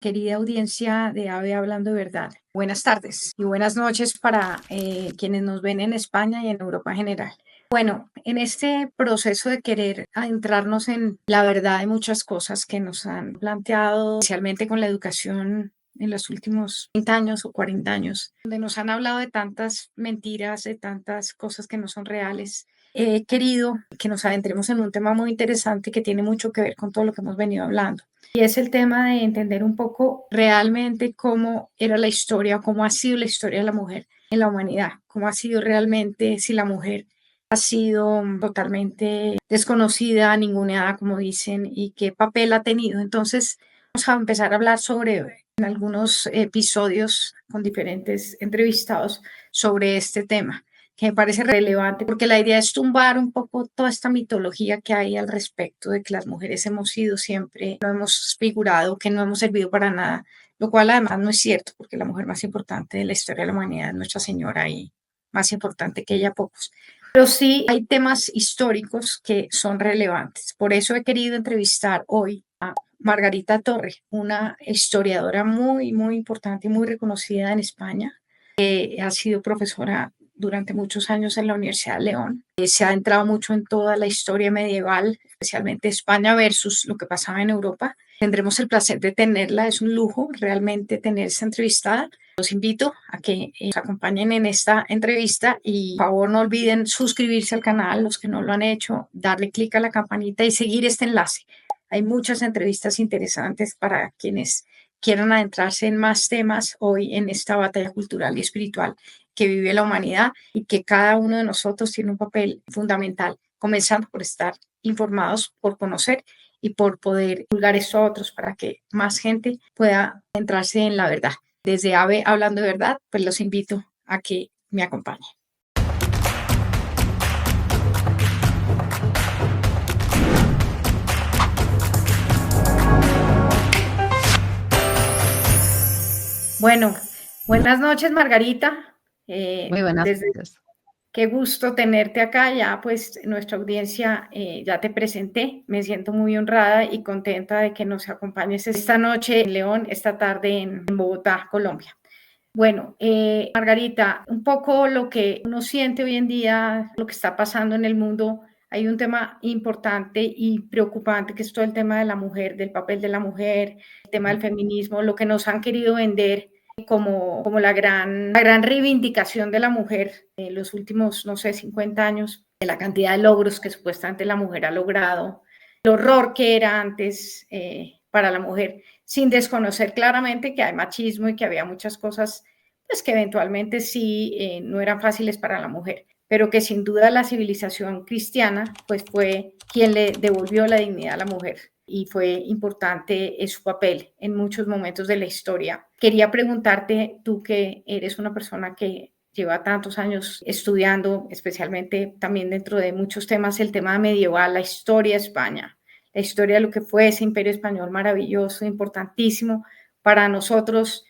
querida audiencia de AVE Hablando de Verdad. Buenas tardes y buenas noches para quienes nos ven en España y en Europa en general. Bueno, en este proceso de querer adentrarnos en la verdad de muchas cosas que nos han planteado, especialmente con la educación en los últimos 30 años o 40 años, donde nos han hablado de tantas mentiras, de tantas cosas que no son reales, he querido que nos adentremos en un tema muy interesante que tiene mucho que ver con todo lo que hemos venido hablando. Y es el tema de entender un poco realmente cómo era la historia, cómo ha sido la historia de la mujer en la humanidad, cómo ha sido realmente, si la mujer ha sido totalmente desconocida, ninguneada, como dicen, y qué papel ha tenido. Entonces, vamos a empezar a hablar sobre, en algunos episodios con diferentes entrevistados, sobre este tema, que me parece relevante, porque la idea es tumbar un poco toda esta mitología que hay al respecto de que las mujeres hemos sido siempre, no hemos figurado, que no hemos servido para nada, lo cual además no es cierto, porque la mujer más importante de la historia de la humanidad es Nuestra Señora y más importante que ella pocos. Pero sí hay temas históricos que son relevantes. Por eso he querido entrevistar hoy a Margarita Torre, una historiadora muy, muy importante y muy reconocida en España. Ha sido profesora durante muchos años en la Universidad de León. Se ha entrado mucho en toda la historia medieval, especialmente España versus lo que pasaba en Europa. Tendremos el placer de tenerla, es un lujo realmente tener esta entrevistada. Los invito a que nos acompañen en esta entrevista y por favor no olviden suscribirse al canal, los que no lo han hecho, darle clic a la campanita y seguir este enlace. Hay muchas entrevistas interesantes para quienes quieran adentrarse en más temas hoy en esta batalla cultural y espiritual que vive la humanidad y que cada uno de nosotros tiene un papel fundamental, comenzando por estar informados, por conocer y por poder divulgar esto a otros para que más gente pueda entrarse en la verdad. Desde AVE Hablando de Verdad, pues los invito a que me acompañen. Bueno, buenas noches, Margarita. Muy buenas noches. Qué gusto tenerte acá. Ya pues nuestra audiencia ya te presenté. Me siento muy honrada y contenta de que nos acompañes esta noche en León, esta tarde en Bogotá, Colombia. Bueno, Margarita, un poco lo que uno siente hoy en día, lo que está pasando en el mundo, hay un tema importante y preocupante que es todo el tema de la mujer, del papel de la mujer, el tema del feminismo, lo que nos han querido vender como la gran reivindicación de la mujer en los últimos, no sé, 50 años, de la cantidad de logros que supuestamente la mujer ha logrado, el horror que era antes para la mujer, sin desconocer claramente que hay machismo y que había muchas cosas pues, que eventualmente sí no eran fáciles para la mujer, pero que sin duda la civilización cristiana pues, fue quien le devolvió la dignidad a la mujer y fue importante su papel en muchos momentos de la historia. Quería preguntarte, tú que eres una persona que lleva tantos años estudiando, especialmente también dentro de muchos temas, el tema medieval, la historia de España, la historia de lo que fue ese imperio español maravilloso, importantísimo para nosotros,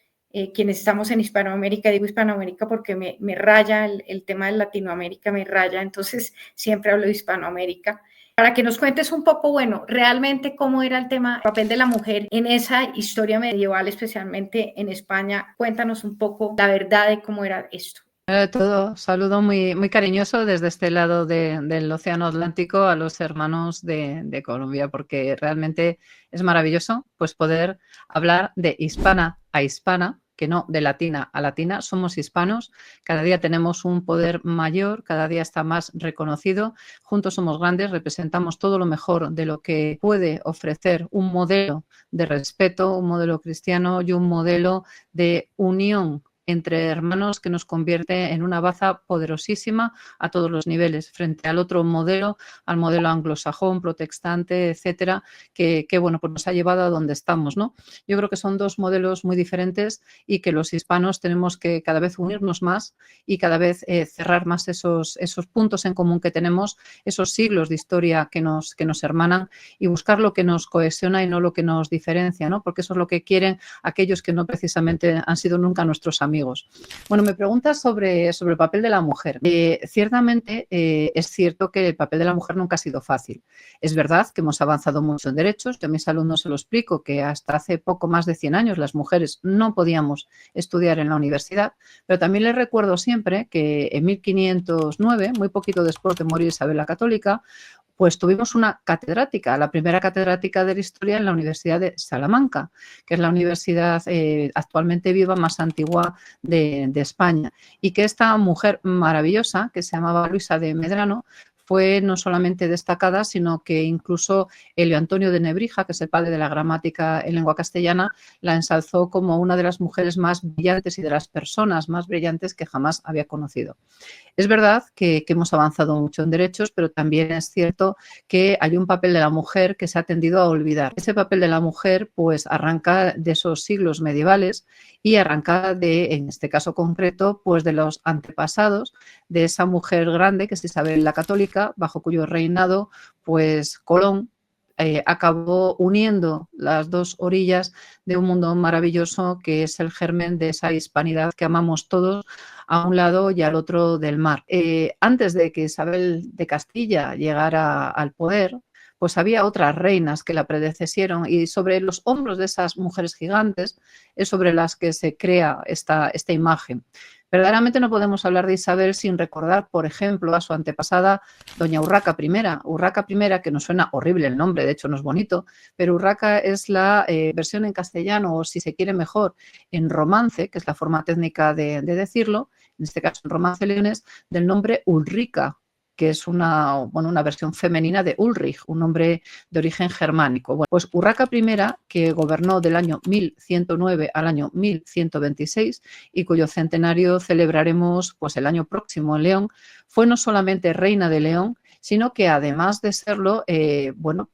quienes estamos en Hispanoamérica. Digo Hispanoamérica porque me raya el tema de Latinoamérica, me raya, entonces siempre hablo de Hispanoamérica. Para que nos cuentes un poco, bueno, realmente cómo era el tema, el papel de la mujer en esa historia medieval, especialmente en España. Cuéntanos un poco la verdad de cómo era esto. Todo saludo muy, muy cariñoso desde este lado del Océano Atlántico a los hermanos de Colombia, porque realmente es maravilloso pues poder hablar de hispana a hispana, que no de latina a latina. Somos hispanos, cada día tenemos un poder mayor, cada día está más reconocido, juntos somos grandes, representamos todo lo mejor de lo que puede ofrecer un modelo de respeto, un modelo cristiano y un modelo de unión entre hermanos que nos convierte en una baza poderosísima a todos los niveles, frente al otro modelo, al modelo anglosajón, protestante, etcétera, que bueno, pues nos ha llevado a donde estamos, ¿no? Yo creo que son dos modelos muy diferentes y que los hispanos tenemos que cada vez unirnos más y cada vez cerrar más esos puntos en común que tenemos, esos siglos de historia que nos hermanan y buscar lo que nos cohesiona y no lo que nos diferencia, ¿no? Porque eso es lo que quieren aquellos que no precisamente han sido nunca nuestros amigos. amigos. Bueno, me preguntas sobre el papel de la mujer. Ciertamente es cierto que el papel de la mujer nunca ha sido fácil. Es verdad que hemos avanzado mucho en derechos. Yo a mis alumnos se lo explico que hasta hace poco más de 100 años las mujeres no podíamos estudiar en la universidad, pero también les recuerdo siempre que en 1509, muy poquito después de morir Isabel la Católica, pues tuvimos una catedrática, la primera catedrática de la historia en la Universidad de Salamanca, que es la universidad actualmente viva más antigua de España. Y que esta mujer maravillosa, que se llamaba Luisa de Medrano, fue no solamente destacada, sino que incluso Elio Antonio de Nebrija, que es el padre de la gramática en lengua castellana, la ensalzó como una de las mujeres más brillantes y de las personas más brillantes que jamás había conocido. Es verdad que hemos avanzado mucho en derechos, pero también es cierto que hay un papel de la mujer que se ha tendido a olvidar. Ese papel de la mujer pues arranca de esos siglos medievales y arranca de, en este caso concreto, pues de los antepasados de esa mujer grande que es Isabel la Católica, bajo cuyo reinado pues Colón acabó uniendo las dos orillas de un mundo maravilloso que es el germen de esa hispanidad que amamos todos a un lado y al otro del mar. Antes de que Isabel de Castilla llegara al poder, pues había otras reinas que la predecesieron y sobre los hombros de esas mujeres gigantes es sobre las que se crea esta imagen. Verdaderamente no podemos hablar de Isabel sin recordar, por ejemplo, a su antepasada, doña Urraca I. Urraca I, que nos suena horrible el nombre, de hecho no es bonito, pero Urraca es la versión en castellano, o si se quiere mejor, en romance, que es la forma técnica de decirlo, en este caso en romance leonés, del nombre Ulrica, que es una versión femenina de Ulrich, un nombre de origen germánico. Bueno, pues Urraca I, que gobernó del año 1109 al año 1126 y cuyo centenario celebraremos pues el año próximo en León, fue no solamente reina de León, sino que además de serlo,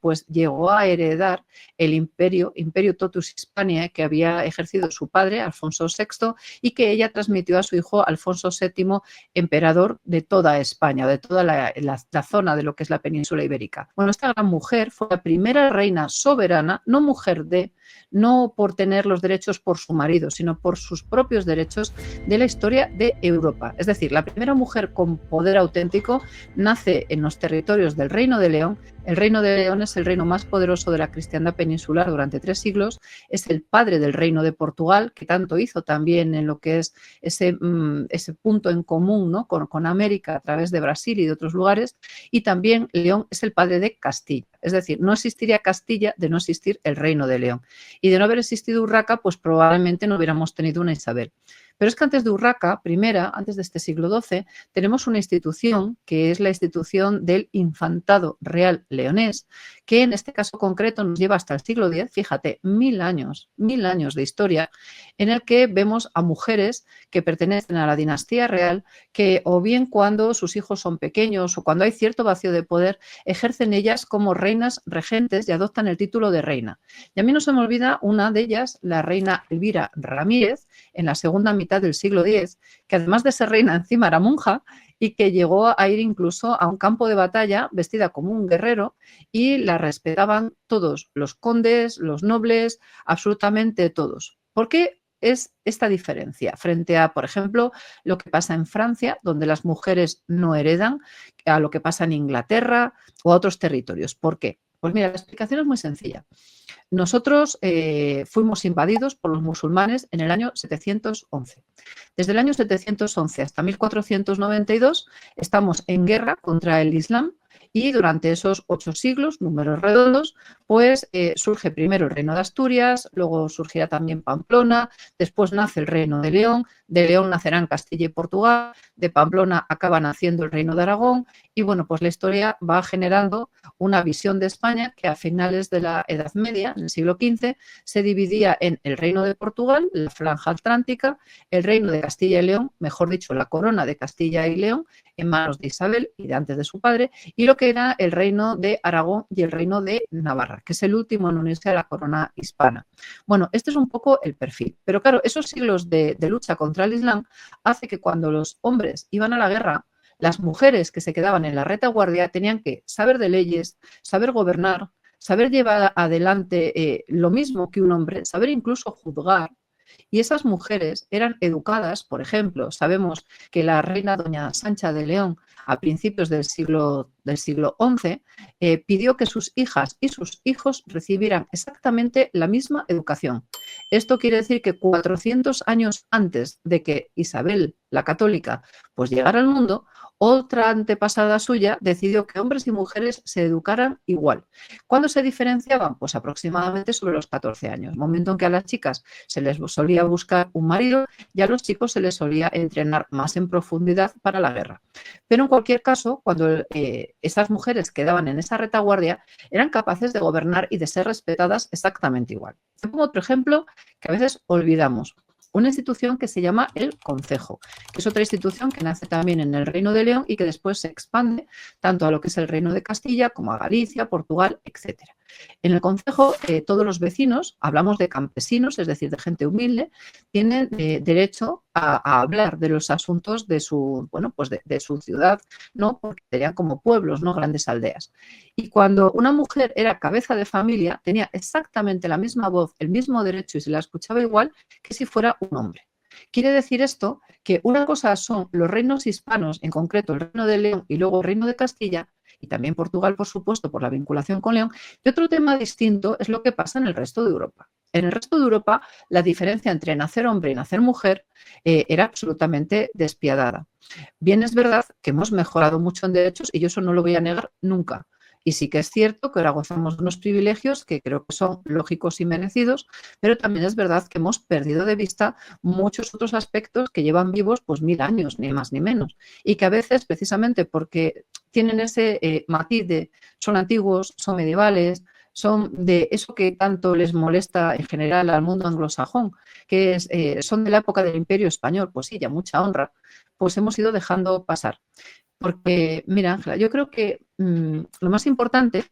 pues llegó a heredar el imperio totus Hispaniae que había ejercido su padre, Alfonso VI, y que ella transmitió a su hijo Alfonso VII, emperador de toda España, de toda la zona de lo que es la península ibérica. Bueno, esta gran mujer fue la primera reina soberana, no mujer no por tener los derechos por su marido, sino por sus propios derechos de la historia de Europa. Es decir, la primera mujer con poder auténtico nace en los territorios del Reino de León. El Reino de León es el reino más poderoso de la cristiandad peninsular durante 3 siglos, es el padre del Reino de Portugal, que tanto hizo también en lo que es ese punto en común, ¿no? con América a través de Brasil y de otros lugares, y también León es el padre de Castilla. Es decir, no existiría Castilla de no existir el Reino de León. Y de no haber existido Urraca, pues probablemente no hubiéramos tenido una Isabel. Pero es que antes de Urraca, antes de este siglo XII, tenemos una institución que es la institución del Infantado Real Leonés, que en este caso concreto nos lleva hasta el siglo X, fíjate, 1000 años de historia, en el que vemos a mujeres que pertenecen a la dinastía real, que o bien cuando sus hijos son pequeños o cuando hay cierto vacío de poder, ejercen ellas como reinas regentes y adoptan el título de reina. Y a mí no se me olvida una de ellas, la reina Elvira Ramírez, en la segunda mitad del siglo X, que además de ser reina encima era monja y que llegó a ir incluso a un campo de batalla vestida como un guerrero y la respetaban todos, los condes, los nobles, absolutamente todos. ¿Por qué es esta diferencia frente a, por ejemplo, lo que pasa en Francia, donde las mujeres no heredan, a lo que pasa en Inglaterra o a otros territorios? ¿Por qué? Pues mira, la explicación es muy sencilla. Nosotros fuimos invadidos por los musulmanes en el año 711. Desde el año 711 hasta 1492 estamos en guerra contra el Islam y durante esos 8 siglos, números redondos, pues surge primero el Reino de Asturias, luego surgirá también Pamplona, después nace el Reino de León nacerán Castilla y Portugal, de Pamplona acaba naciendo el Reino de Aragón y bueno, pues la historia va generando una visión de España que a finales de la Edad Media, en el siglo XV, se dividía en el Reino de Portugal, la Franja Atlántica, el Reino de Castilla y León, mejor dicho, la corona de Castilla y León, en manos de Isabel y de antes de su padre, y lo que era el Reino de Aragón y el Reino de Navarra, que es el último en unirse a la corona hispana. Bueno, este es un poco el perfil, pero claro, esos siglos de lucha contra el Islam hace que cuando los hombres iban a la guerra, las mujeres que se quedaban en la retaguardia tenían que saber de leyes, saber gobernar, saber llevar adelante lo mismo que un hombre, saber incluso juzgar, Y esas mujeres eran educadas, por ejemplo, sabemos que la reina doña Sancha de León a principios del siglo XI pidió que sus hijas y sus hijos recibieran exactamente la misma educación. Esto quiere decir que 400 años antes de que Isabel la Católica pues llegara al mundo, otra antepasada suya decidió que hombres y mujeres se educaran igual. ¿Cuándo se diferenciaban? Pues aproximadamente sobre los 14 años, momento en que a las chicas se les solía buscar un marido y a los chicos se les solía entrenar más en profundidad para la guerra. Pero en cualquier caso, cuando estas mujeres quedaban en esa retaguardia, eran capaces de gobernar y de ser respetadas exactamente igual. Te pongo otro ejemplo que a veces olvidamos. Una institución que se llama el Concejo, que es otra institución que nace también en el Reino de León y que después se expande tanto a lo que es el Reino de Castilla como a Galicia, Portugal, etcétera. En el concejo, todos los vecinos, hablamos de campesinos, es decir, de gente humilde, tienen derecho a hablar de los asuntos de su, bueno, pues de su ciudad, ¿no? Porque serían como pueblos, ¿no? Grandes aldeas. Y cuando una mujer era cabeza de familia, tenía exactamente la misma voz, el mismo derecho y se la escuchaba igual que si fuera un hombre. Quiere decir esto que una cosa son los reinos hispanos, en concreto el Reino de León y luego el Reino de Castilla, y también Portugal, por supuesto, por la vinculación con León, y otro tema distinto es lo que pasa en el resto de Europa. En el resto de Europa, la diferencia entre nacer hombre y nacer mujer era absolutamente despiadada. Bien es verdad que hemos mejorado mucho en derechos y yo eso no lo voy a negar nunca. Y sí que es cierto que ahora gozamos de unos privilegios que creo que son lógicos y merecidos, pero también es verdad que hemos perdido de vista muchos otros aspectos que llevan vivos pues 1000 años, ni más ni menos. Y que a veces, precisamente porque tienen ese matiz de son antiguos, son medievales, son de eso que tanto les molesta en general al mundo anglosajón, que es, son de la época del Imperio Español, pues sí, ya mucha honra, pues hemos ido dejando pasar. Porque, mira, Ángela, yo creo que lo más importante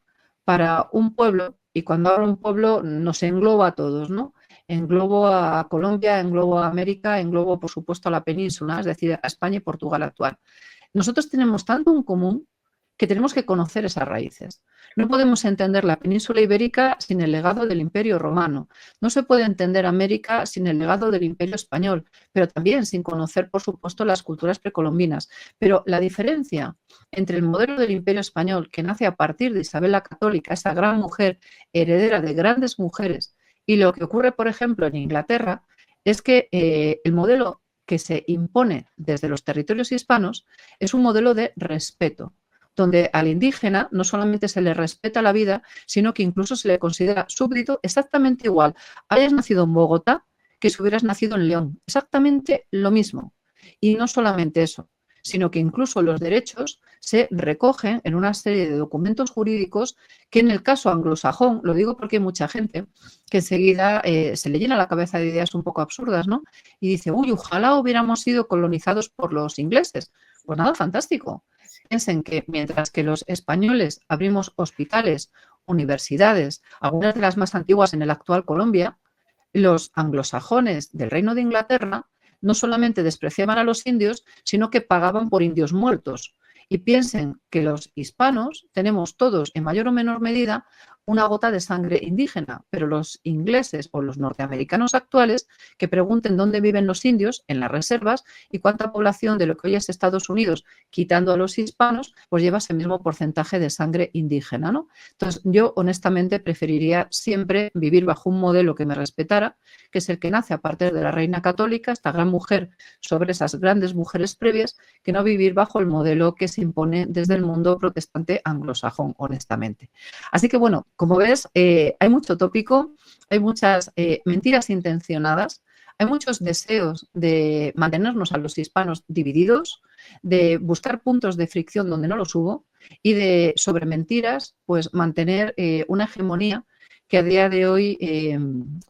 para un pueblo, y cuando hablo de un pueblo nos engloba a todos, ¿no? Englobo a Colombia, englobo a América, englobo, por supuesto, a la península, es decir, a España y Portugal actual. Nosotros tenemos tanto en común que tenemos que conocer esas raíces. No podemos entender la península ibérica sin el legado del Imperio romano. No se puede entender América sin el legado del Imperio español, pero también sin conocer, por supuesto, las culturas precolombinas. Pero la diferencia entre el modelo del Imperio español, que nace a partir de Isabel la Católica, esa gran mujer heredera de grandes mujeres, y lo que ocurre, por ejemplo, en Inglaterra, es que el modelo que se impone desde los territorios hispanos es un modelo de respeto, donde al indígena no solamente se le respeta la vida, sino que incluso se le considera súbdito exactamente igual. Hayas nacido en Bogotá que si hubieras nacido en León, exactamente lo mismo. Y no solamente eso, sino que incluso los derechos se recogen en una serie de documentos jurídicos que en el caso anglosajón, lo digo porque hay mucha gente que enseguida se le llena la cabeza de ideas un poco absurdas, ¿no? Y dice, uy, ojalá hubiéramos sido colonizados por los ingleses. Pues nada, fantástico. Piensen que mientras que los españoles abrimos hospitales, universidades, algunas de las más antiguas en el actual Colombia, los anglosajones del Reino de Inglaterra no solamente despreciaban a los indios, sino que pagaban por indios muertos. Y piensen que los hispanos tenemos todos, en mayor o menor medida, una gota de sangre indígena, pero los ingleses o los norteamericanos actuales que pregunten dónde viven los indios en las reservas y cuánta población de lo que hoy es Estados Unidos, quitando a los hispanos, pues lleva ese mismo porcentaje de sangre indígena, ¿no? Entonces, yo honestamente preferiría siempre vivir bajo un modelo que me respetara, que es el que nace a partir de la reina católica, esta gran mujer sobre esas grandes mujeres previas, que no vivir bajo el modelo que se impone desde el mundo protestante anglosajón, honestamente. Así que bueno, como ves, hay mucho tópico, hay muchas mentiras intencionadas, hay muchos deseos de mantenernos a los hispanos divididos, de buscar puntos de fricción donde no los hubo y de, sobre mentiras, pues mantener una hegemonía que a día de hoy,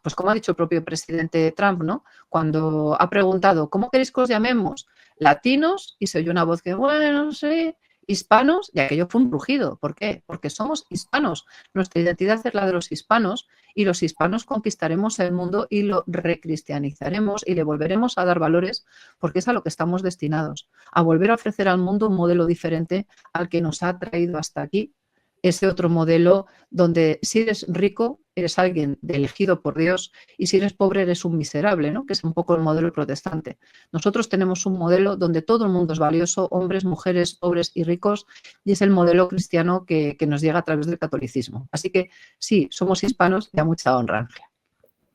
pues como ha dicho el propio presidente Trump, ¿no? Cuando ha preguntado, ¿cómo queréis que os llamemos? Latinos, y se oyó una voz que, bueno, no sé, hispanos, y aquello fue un rugido. ¿Por qué? Porque somos hispanos. Nuestra identidad es la de los hispanos y los hispanos conquistaremos el mundo y lo recristianizaremos y le volveremos a dar valores porque es a lo que estamos destinados, a volver a ofrecer al mundo un modelo diferente al que nos ha traído hasta aquí. Ese otro modelo donde si eres rico eres alguien elegido por Dios y si eres pobre eres un miserable, ¿no? Que es un poco el modelo protestante. Nosotros tenemos un modelo donde todo el mundo es valioso, hombres, mujeres, pobres y ricos, y es el modelo cristiano que nos llega a través del catolicismo. Así que sí, somos hispanos y a mucha honra.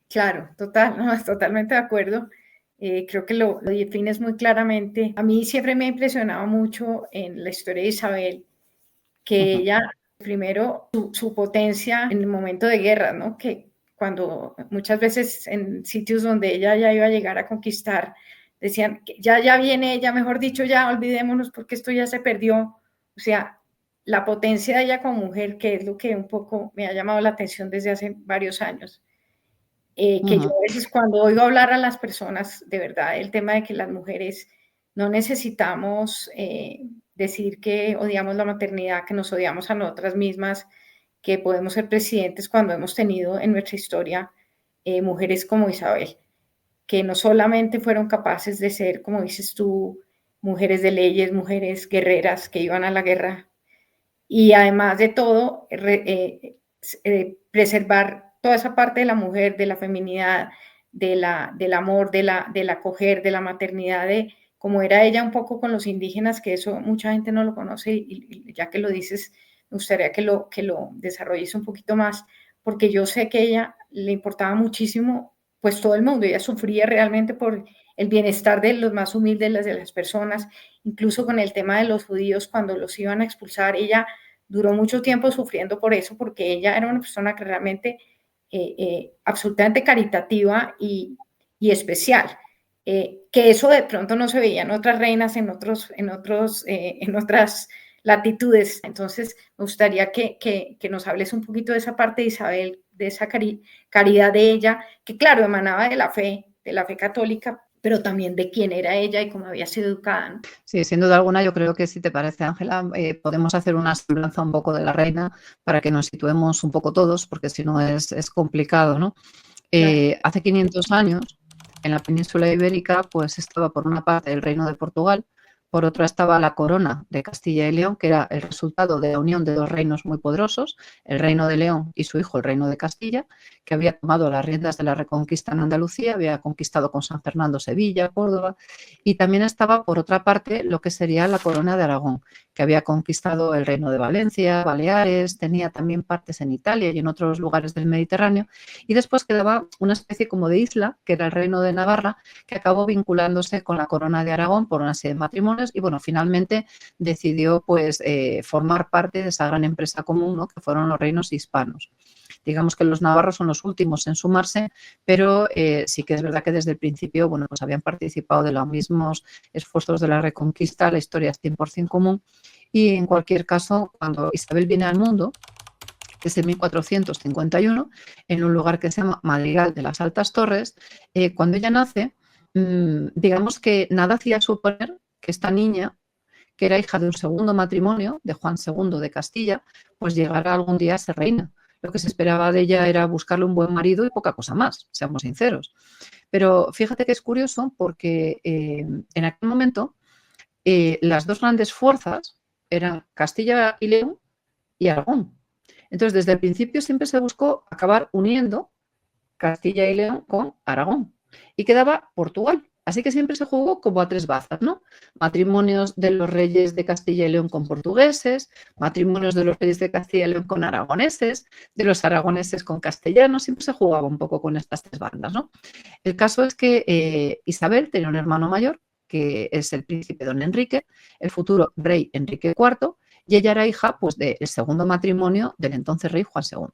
Claro, total, no, totalmente de acuerdo. Creo que lo defines muy claramente. A mí siempre me ha impresionado mucho en la historia de Isabel que ella, primero, su potencia en el momento de guerra, ¿no? Que cuando muchas veces en sitios donde ella ya iba a llegar a conquistar, decían, que ya viene ella, mejor dicho, ya olvidémonos porque esto ya se perdió. O sea, la potencia de ella como mujer, que es lo que un poco me ha llamado la atención desde hace varios años. Que yo a veces cuando oigo hablar a las personas, de verdad, el tema de que las mujeres no necesitamos decir que odiamos la maternidad, que nos odiamos a nosotras mismas, que podemos ser presidentes cuando hemos tenido en nuestra historia mujeres como Isabel, que no solamente fueron capaces de ser, como dices tú, mujeres de leyes, mujeres guerreras que iban a la guerra y además de todo, preservar toda esa parte de la mujer, de la feminidad, del amor, del acoger, de la maternidad, de como era ella un poco con los indígenas, que eso mucha gente no lo conoce y ya que lo dices, me gustaría que lo desarrolles un poquito más, porque yo sé que a ella le importaba muchísimo, pues todo el mundo, ella sufría realmente por el bienestar de los más humildes, de las personas, incluso con el tema de los judíos, cuando los iban a expulsar, ella duró mucho tiempo sufriendo por eso, porque ella era una persona que realmente absolutamente caritativa y especial. Que eso de pronto no se veía en otras reinas, en otras latitudes. Entonces, me gustaría que nos hables un poquito de esa parte de Isabel, de esa caridad de ella, que claro, emanaba de la fe católica, pero también de quién era ella y cómo había sido educada, ¿no? Sí, sin duda alguna, yo creo que si te parece, Ángela, podemos hacer una semblanza un poco de la reina para que nos situemos un poco todos, porque si no es complicado, ¿no? Claro. Hace 500 años, en la península ibérica, pues estaba por una parte el reino de Portugal, por otra estaba la corona de Castilla y León, que era el resultado de la unión de dos reinos muy poderosos, el reino de León y su hijo, el reino de Castilla, que había tomado las riendas de la reconquista en Andalucía, había conquistado con San Fernando Sevilla, Córdoba, y también estaba por otra parte lo que sería la corona de Aragón, que había conquistado el reino de Valencia, Baleares, tenía también partes en Italia y en otros lugares del Mediterráneo, y después quedaba una especie como de isla, que era el reino de Navarra, que acabó vinculándose con la corona de Aragón por una serie de matrimonios y bueno, finalmente decidió pues formar parte de esa gran empresa común, ¿no? Que fueron los reinos hispanos. Digamos que los navarros son los últimos en sumarse, pero sí que es verdad que desde el principio, bueno, pues habían participado de los mismos esfuerzos de la reconquista, la historia es 100% común y en cualquier caso, cuando Isabel viene al mundo, que es en 1451, en un lugar que se llama Madrigal de las Altas Torres, cuando ella nace, digamos que nada hacía suponer que esta niña, que era hija de un segundo matrimonio, de Juan II de Castilla, pues llegara algún día a ser reina. Lo que se esperaba de ella era buscarle un buen marido y poca cosa más, seamos sinceros. Pero fíjate que es curioso porque en aquel momento las dos grandes fuerzas eran Castilla y León y Aragón. Entonces, desde el principio siempre se buscó acabar uniendo Castilla y León con Aragón y quedaba Portugal. Así que siempre se jugó como a tres bazas, ¿no? Matrimonios de los reyes de Castilla y León con portugueses, matrimonios de los reyes de Castilla y León con aragoneses, de los aragoneses con castellanos, siempre se jugaba un poco con estas tres bandas, ¿no? El caso es que Isabel tenía un hermano mayor, que es el príncipe don Enrique, el futuro rey Enrique IV, y ella era hija pues, del segundo matrimonio del entonces rey Juan II.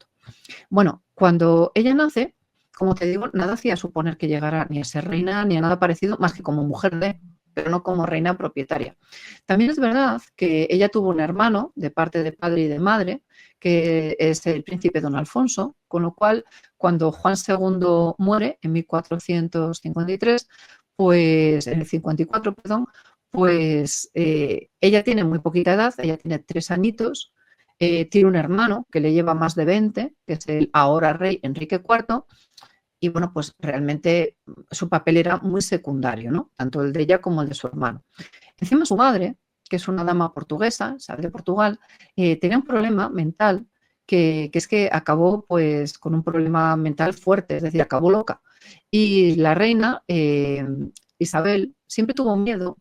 Bueno, cuando ella nace, como te digo, nada hacía suponer que llegara ni a ser reina ni a nada parecido, más que como mujer de, pero no como reina propietaria. También es verdad que ella tuvo un hermano de parte de padre y de madre, que es el príncipe don Alfonso, con lo cual cuando Juan II muere en 1453, pues en el 54, perdón, pues ella tiene muy poquita edad, ella tiene 3 añitos, tiene un hermano que le lleva más de 20, que es el ahora rey Enrique IV, y bueno, pues realmente su papel era muy secundario, ¿no? Tanto el de ella como el de su hermano. Encima su madre, que es una dama portuguesa, sabe de Portugal, tenía un problema mental que es que acabó pues con un problema mental fuerte, es decir, acabó loca. Y la reina Isabel siempre tuvo miedo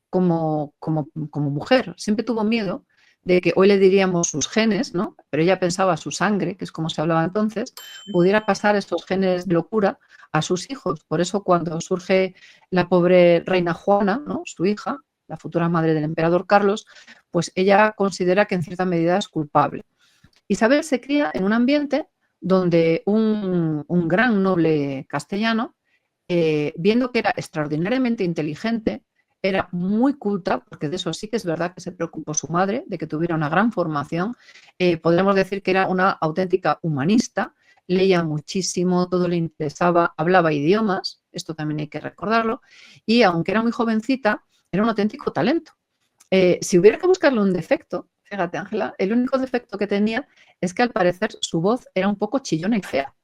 como mujer, siempre tuvo miedo de que hoy le diríamos sus genes, ¿no? Pero ella pensaba su sangre, que es como se hablaba entonces, pudiera pasar esos genes de locura a sus hijos. Por eso cuando surge la pobre reina Juana, ¿no? Su hija, la futura madre del emperador Carlos, pues ella considera que en cierta medida es culpable. Isabel se cría en un ambiente donde un gran noble castellano, viendo que era extraordinariamente inteligente, era muy culta, porque de eso sí que es verdad que se preocupó su madre, de que tuviera una gran formación, podríamos decir que era una auténtica humanista, leía muchísimo, todo le interesaba, hablaba idiomas, esto también hay que recordarlo, y aunque era muy jovencita, era un auténtico talento. Si hubiera que buscarle un defecto, fíjate Ángela, el único defecto que tenía es que al parecer su voz era un poco chillona y fea.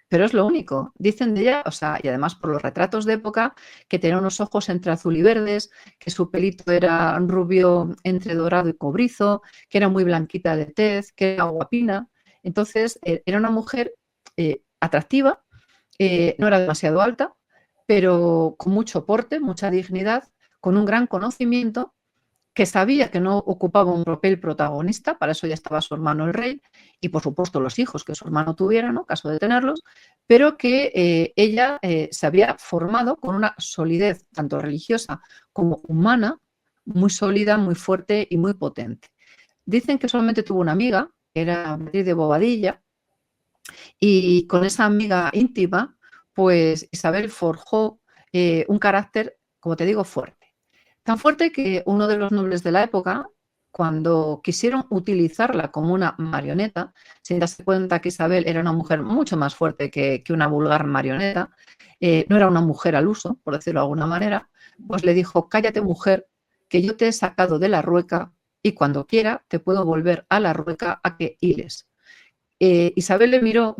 Pero es lo único. Dicen de ella, o sea, y además por los retratos de época, que tenía unos ojos entre azul y verdes, que su pelito era rubio entre dorado y cobrizo, que era muy blanquita de tez, que era guapina. Entonces, era una mujer atractiva, no era demasiado alta, pero con mucho porte, mucha dignidad, con un gran conocimiento, que sabía que no ocupaba un papel protagonista, para eso ya estaba su hermano el rey, y por supuesto los hijos que su hermano tuviera, ¿no? Caso de tenerlos, pero que ella se había formado con una solidez tanto religiosa como humana, muy sólida, muy fuerte y muy potente. Dicen que solamente tuvo una amiga, que era Beatriz de Bobadilla, y con esa amiga íntima, pues Isabel forjó un carácter, como te digo, fuerte. Tan fuerte que uno de los nobles de la época, cuando quisieron utilizarla como una marioneta, sin darse cuenta que Isabel era una mujer mucho más fuerte que una vulgar marioneta, no era una mujer al uso, por decirlo de alguna manera, pues le dijo, cállate mujer, que yo te he sacado de la rueca y cuando quiera te puedo volver a la rueca a que hiles. Isabel le miró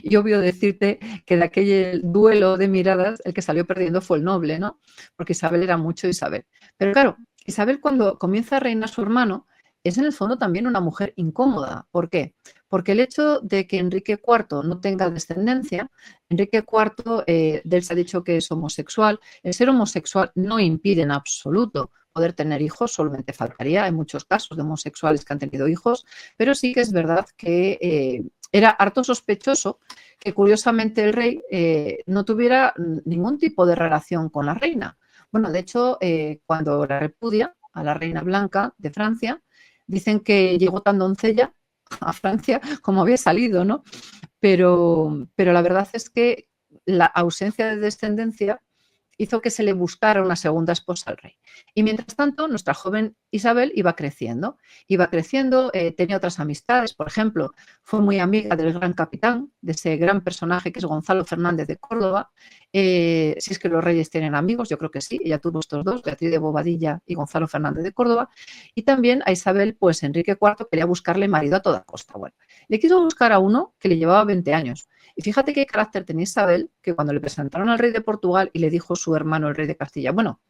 y obvio decirte que de aquel duelo de miradas el que salió perdiendo fue el noble, ¿no? Porque Isabel era mucho Isabel. Pero claro, Isabel cuando comienza a reinar su hermano es en el fondo también una mujer incómoda. ¿Por qué? Porque el hecho de que Enrique IV no tenga descendencia, Enrique IV de él se ha dicho que es homosexual, el ser homosexual no impide en absoluto poder tener hijos, solamente faltaría, hay muchos casos de homosexuales que han tenido hijos, pero sí que es verdad que era harto sospechoso que curiosamente el rey no tuviera ningún tipo de relación con la reina. Bueno, de hecho, cuando la repudia a la reina Blanca de Francia, dicen que llegó tan doncella a Francia como había salido, ¿no? Pero la verdad es que la ausencia de descendencia hizo que se le buscara una segunda esposa al rey. Y mientras tanto, nuestra joven Isabel iba creciendo, tenía otras amistades, por ejemplo, fue muy amiga del gran capitán, de ese gran personaje que es Gonzalo Fernández de Córdoba. Si es que los reyes tienen amigos, yo creo que sí, ella tuvo estos dos, Beatriz de Bobadilla y Gonzalo Fernández de Córdoba. Y también a Isabel, pues Enrique IV quería buscarle marido a toda costa. Bueno, le quiso buscar a uno que le llevaba 20 años. Y fíjate qué carácter tenía Isabel, que cuando le presentaron al rey de Portugal y le dijo su hermano, el rey de Castilla, bueno,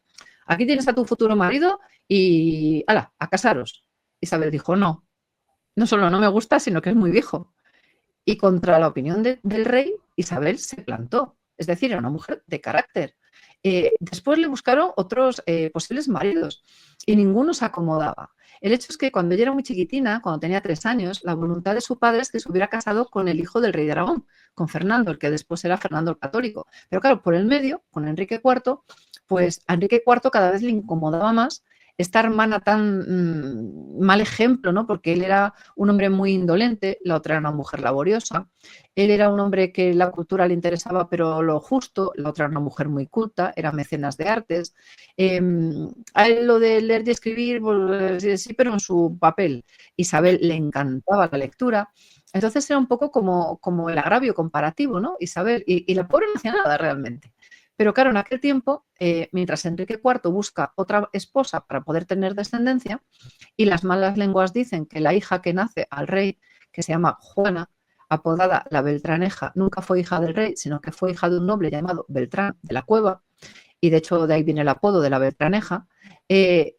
aquí tienes a tu futuro marido y ¡hala! A casaros. Isabel dijo, no, no solo no me gusta, sino que es muy viejo. Y contra la opinión del rey, Isabel se plantó. Es decir, era una mujer de carácter. Después le buscaron otros posibles maridos y ninguno se acomodaba. El hecho es que cuando ella era muy chiquitina, cuando tenía 3 años, la voluntad de su padre es que se hubiera casado con el hijo del rey de Aragón, con Fernando, el que después era Fernando el Católico. Pero claro, por el medio, con Enrique IV, pues a Enrique IV cada vez le incomodaba más esta hermana tan mal ejemplo, ¿no? Porque él era un hombre muy indolente, la otra era una mujer laboriosa, él era un hombre que la cultura le interesaba, pero lo justo, la otra era una mujer muy culta, era mecenas de artes. A él lo de leer y escribir, pues, sí, pero en su papel. Isabel le encantaba la lectura. Entonces era un poco como el agravio comparativo, ¿no? Isabel, y la pobre no hacía nada realmente. Pero claro, en aquel tiempo, mientras Enrique IV busca otra esposa para poder tener descendencia, y las malas lenguas dicen que la hija que nace al rey, que se llama Juana, apodada la Beltraneja, nunca fue hija del rey, sino que fue hija de un noble llamado Beltrán de la Cueva, y de hecho de ahí viene el apodo de la Beltraneja,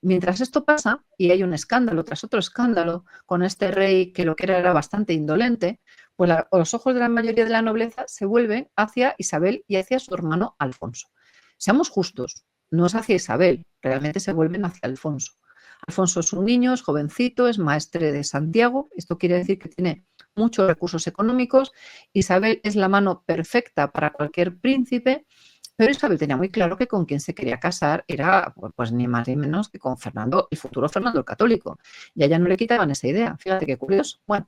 Mientras esto pasa y hay un escándalo tras otro escándalo con este rey que lo que era bastante indolente, pues los ojos de la mayoría de la nobleza se vuelven hacia Isabel y hacia su hermano Alfonso. Seamos justos, no es hacia Isabel, realmente se vuelven hacia Alfonso. Alfonso es un niño, es jovencito, es maestre de Santiago, esto quiere decir que tiene muchos recursos económicos. Isabel es la mano perfecta para cualquier príncipe, pero Isabel tenía muy claro que con quien se quería casar era pues ni más ni menos que con Fernando, el futuro Fernando el Católico. Y a ella no le quitaban esa idea. Fíjate qué curioso. Bueno,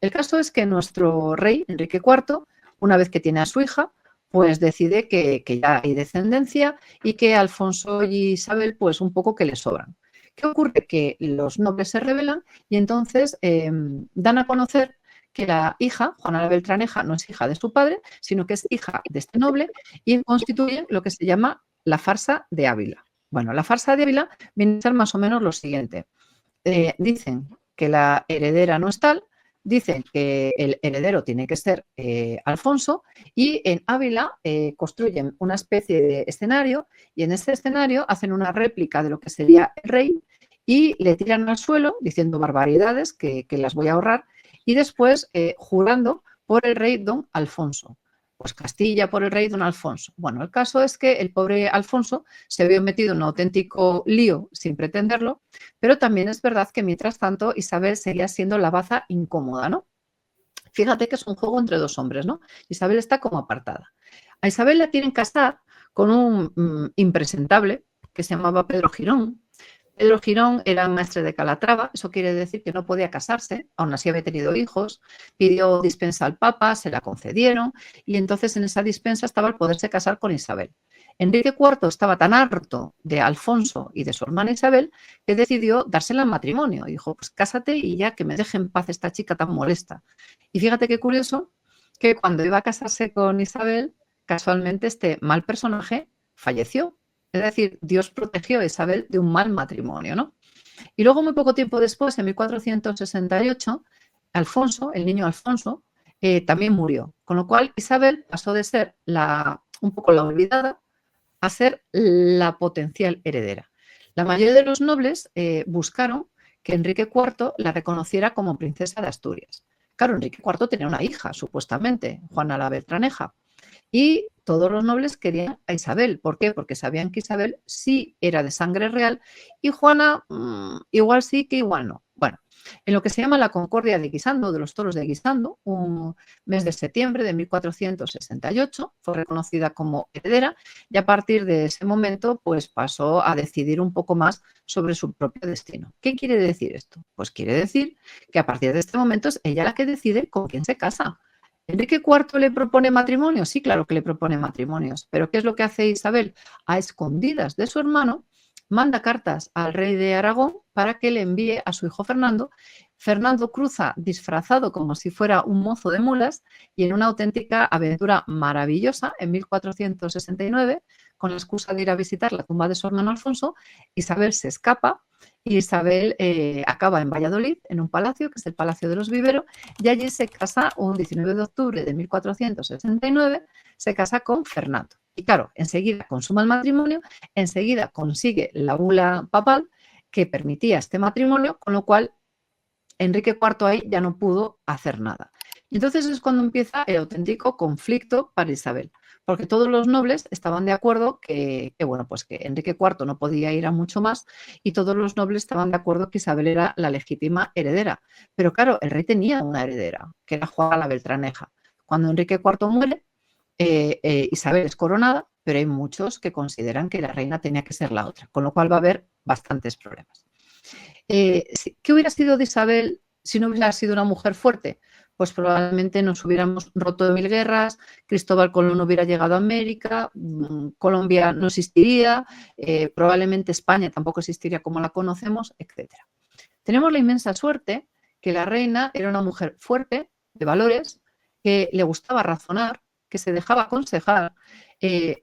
el caso es que nuestro rey, Enrique IV, una vez que tiene a su hija, pues decide que ya hay descendencia y que Alfonso y Isabel pues un poco que le sobran. ¿Qué ocurre? Que los nobles se rebelan y entonces dan a conocer que la hija, Juana la Beltraneja, no es hija de su padre, sino que es hija de este noble y constituyen lo que se llama la farsa de Ávila. Bueno, la farsa de Ávila viene a ser más o menos lo siguiente. Dicen que la heredera no es tal, dicen que el heredero tiene que ser Alfonso y en Ávila construyen una especie de escenario y en este escenario hacen una réplica de lo que sería el rey y le tiran al suelo diciendo barbaridades que las voy a ahorrar y después jurando por el rey don Alfonso. Pues Castilla por el rey don Alfonso. Bueno, el caso es que el pobre Alfonso se vio metido en un auténtico lío sin pretenderlo, pero también es verdad que mientras tanto Isabel seguía siendo la baza incómoda, ¿no? Fíjate que es un juego entre dos hombres, ¿no? Isabel está como apartada. A Isabel la quieren casar con un impresentable que se llamaba Pedro Girón. Pedro Girón era maestre de Calatrava, eso quiere decir que no podía casarse, aún así había tenido hijos, pidió dispensa al Papa, se la concedieron y entonces en esa dispensa estaba el poderse casar con Isabel. Enrique IV estaba tan harto de Alfonso y de su hermana Isabel que decidió dársela en matrimonio. Dijo, pues cásate y ya que me deje en paz esta chica tan molesta. Y fíjate qué curioso que cuando iba a casarse con Isabel, casualmente este mal personaje falleció. Es decir, Dios protegió a Isabel de un mal matrimonio, ¿no? Y luego, muy poco tiempo después, en 1468, Alfonso, el niño Alfonso, también murió. Con lo cual, Isabel pasó de ser un poco la olvidada a ser la potencial heredera. La mayoría de los nobles buscaron que Enrique IV la reconociera como princesa de Asturias. Claro, Enrique IV tenía una hija, supuestamente, Juana la Beltraneja, y todos los nobles querían a Isabel. ¿Por qué? Porque sabían que Isabel sí era de sangre real y Juana igual sí que igual no. Bueno, en lo que se llama la Concordia de Guisando, de los toros de Guisando, un mes de septiembre de 1468, fue reconocida como heredera y a partir de ese momento pues pasó a decidir un poco más sobre su propio destino. ¿Qué quiere decir esto? Pues quiere decir que a partir de este momento es ella la que decide con quién se casa. ¿Enrique IV le propone matrimonio? Sí, claro que le propone matrimonios, pero ¿qué es lo que hace Isabel? A escondidas de su hermano, manda cartas al rey de Aragón para que le envíe a su hijo Fernando. Fernando cruza disfrazado como si fuera un mozo de mulas y en una auténtica aventura maravillosa, en 1469, con la excusa de ir a visitar la tumba de su hermano Alfonso, Isabel se escapa y Isabel acaba en Valladolid, en un palacio, que es el Palacio de los Viveros, y allí se casa un 19 de octubre de 1469, se casa con Fernando. Y claro, enseguida consuma el matrimonio, enseguida consigue la bula papal que permitía este matrimonio, con lo cual Enrique IV ahí ya no pudo hacer nada. Y entonces es cuando empieza el auténtico conflicto para Isabel, porque todos los nobles estaban de acuerdo bueno, pues que Enrique IV no podía ir a mucho más y todos los nobles estaban de acuerdo que Isabel era la legítima heredera. Pero claro, el rey tenía una heredera, que era Juana la Beltraneja. Cuando Enrique IV muere, Isabel es coronada, pero hay muchos que consideran que la reina tenía que ser la otra, con lo cual va a haber bastantes problemas. ¿Qué hubiera sido de Isabel si no hubiera sido una mujer fuerte? Pues probablemente nos hubiéramos roto de mil guerras, Cristóbal Colón no hubiera llegado a América, Colombia no existiría, probablemente España tampoco existiría como la conocemos, etc. Tenemos la inmensa suerte que la reina era una mujer fuerte, de valores, que le gustaba razonar, que se dejaba aconsejar.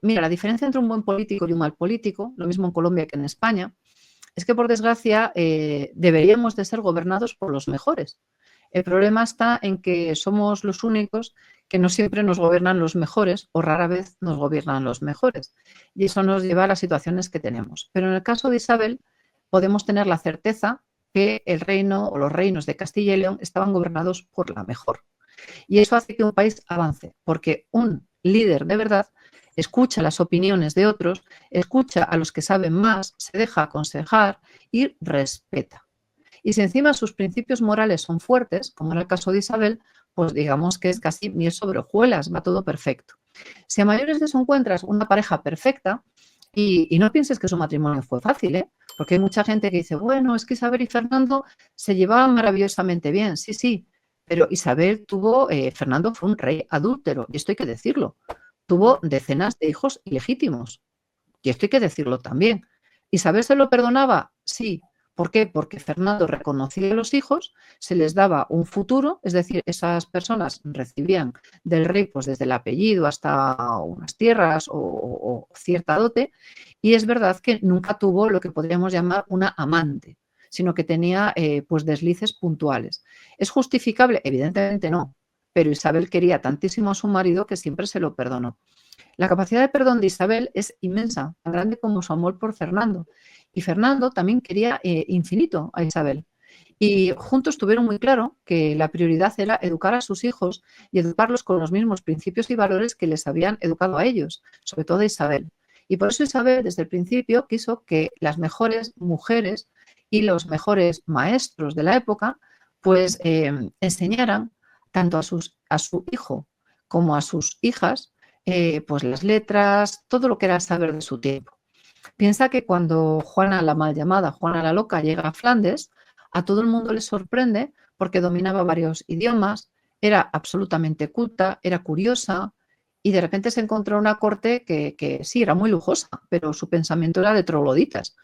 Mira, la diferencia entre un buen político y un mal político, lo mismo en Colombia que en España, es que por desgracia deberíamos de ser gobernados por los mejores. El problema está en que somos los únicos que no siempre nos gobiernan los mejores o rara vez nos gobiernan los mejores. Y eso nos lleva a las situaciones que tenemos. Pero en el caso de Isabel, podemos tener la certeza que el reino o los reinos de Castilla y León estaban gobernados por la mejor. Y eso hace que un país avance, porque un líder de verdad escucha las opiniones de otros, escucha a los que saben más, se deja aconsejar y respeta. Y si encima sus principios morales son fuertes, como era el caso de Isabel, pues digamos que es casi miel sobre hojuelas, va todo perfecto. Si a mayores de eso encuentras una pareja perfecta, y no pienses que su matrimonio fue fácil, ¿eh? Porque hay mucha gente que dice, bueno, es que Isabel y Fernando se llevaban maravillosamente bien, sí, sí, pero Isabel tuvo, Fernando fue un rey adúltero, y esto hay que decirlo, tuvo decenas de hijos ilegítimos, y esto hay que decirlo también. ¿Isabel se lo perdonaba? Sí. ¿Por qué? Porque Fernando reconocía a los hijos, se les daba un futuro, es decir, esas personas recibían del rey pues desde el apellido hasta unas tierras o cierta dote, y es verdad que nunca tuvo lo que podríamos llamar una amante, sino que tenía pues deslices puntuales. ¿Es justificable? Evidentemente no, pero Isabel quería tantísimo a su marido que siempre se lo perdonó. La capacidad de perdón de Isabel es inmensa, tan grande como su amor por Fernando. Y Fernando también quería infinito a Isabel. Y juntos tuvieron muy claro que la prioridad era educar a sus hijos y educarlos con los mismos principios y valores que les habían educado a ellos, sobre todo a Isabel. Y por eso Isabel desde el principio quiso que las mejores mujeres y los mejores maestros de la época pues enseñaran tanto a su hijo como a sus hijas pues las letras, todo lo que era saber de su tiempo. Piensa que cuando Juana, la mal llamada Juana la Loca, llega a Flandes, a todo el mundo le sorprende porque dominaba varios idiomas, era absolutamente culta, era curiosa y de repente se encontró una corte que sí, era muy lujosa, pero su pensamiento era de trogloditas.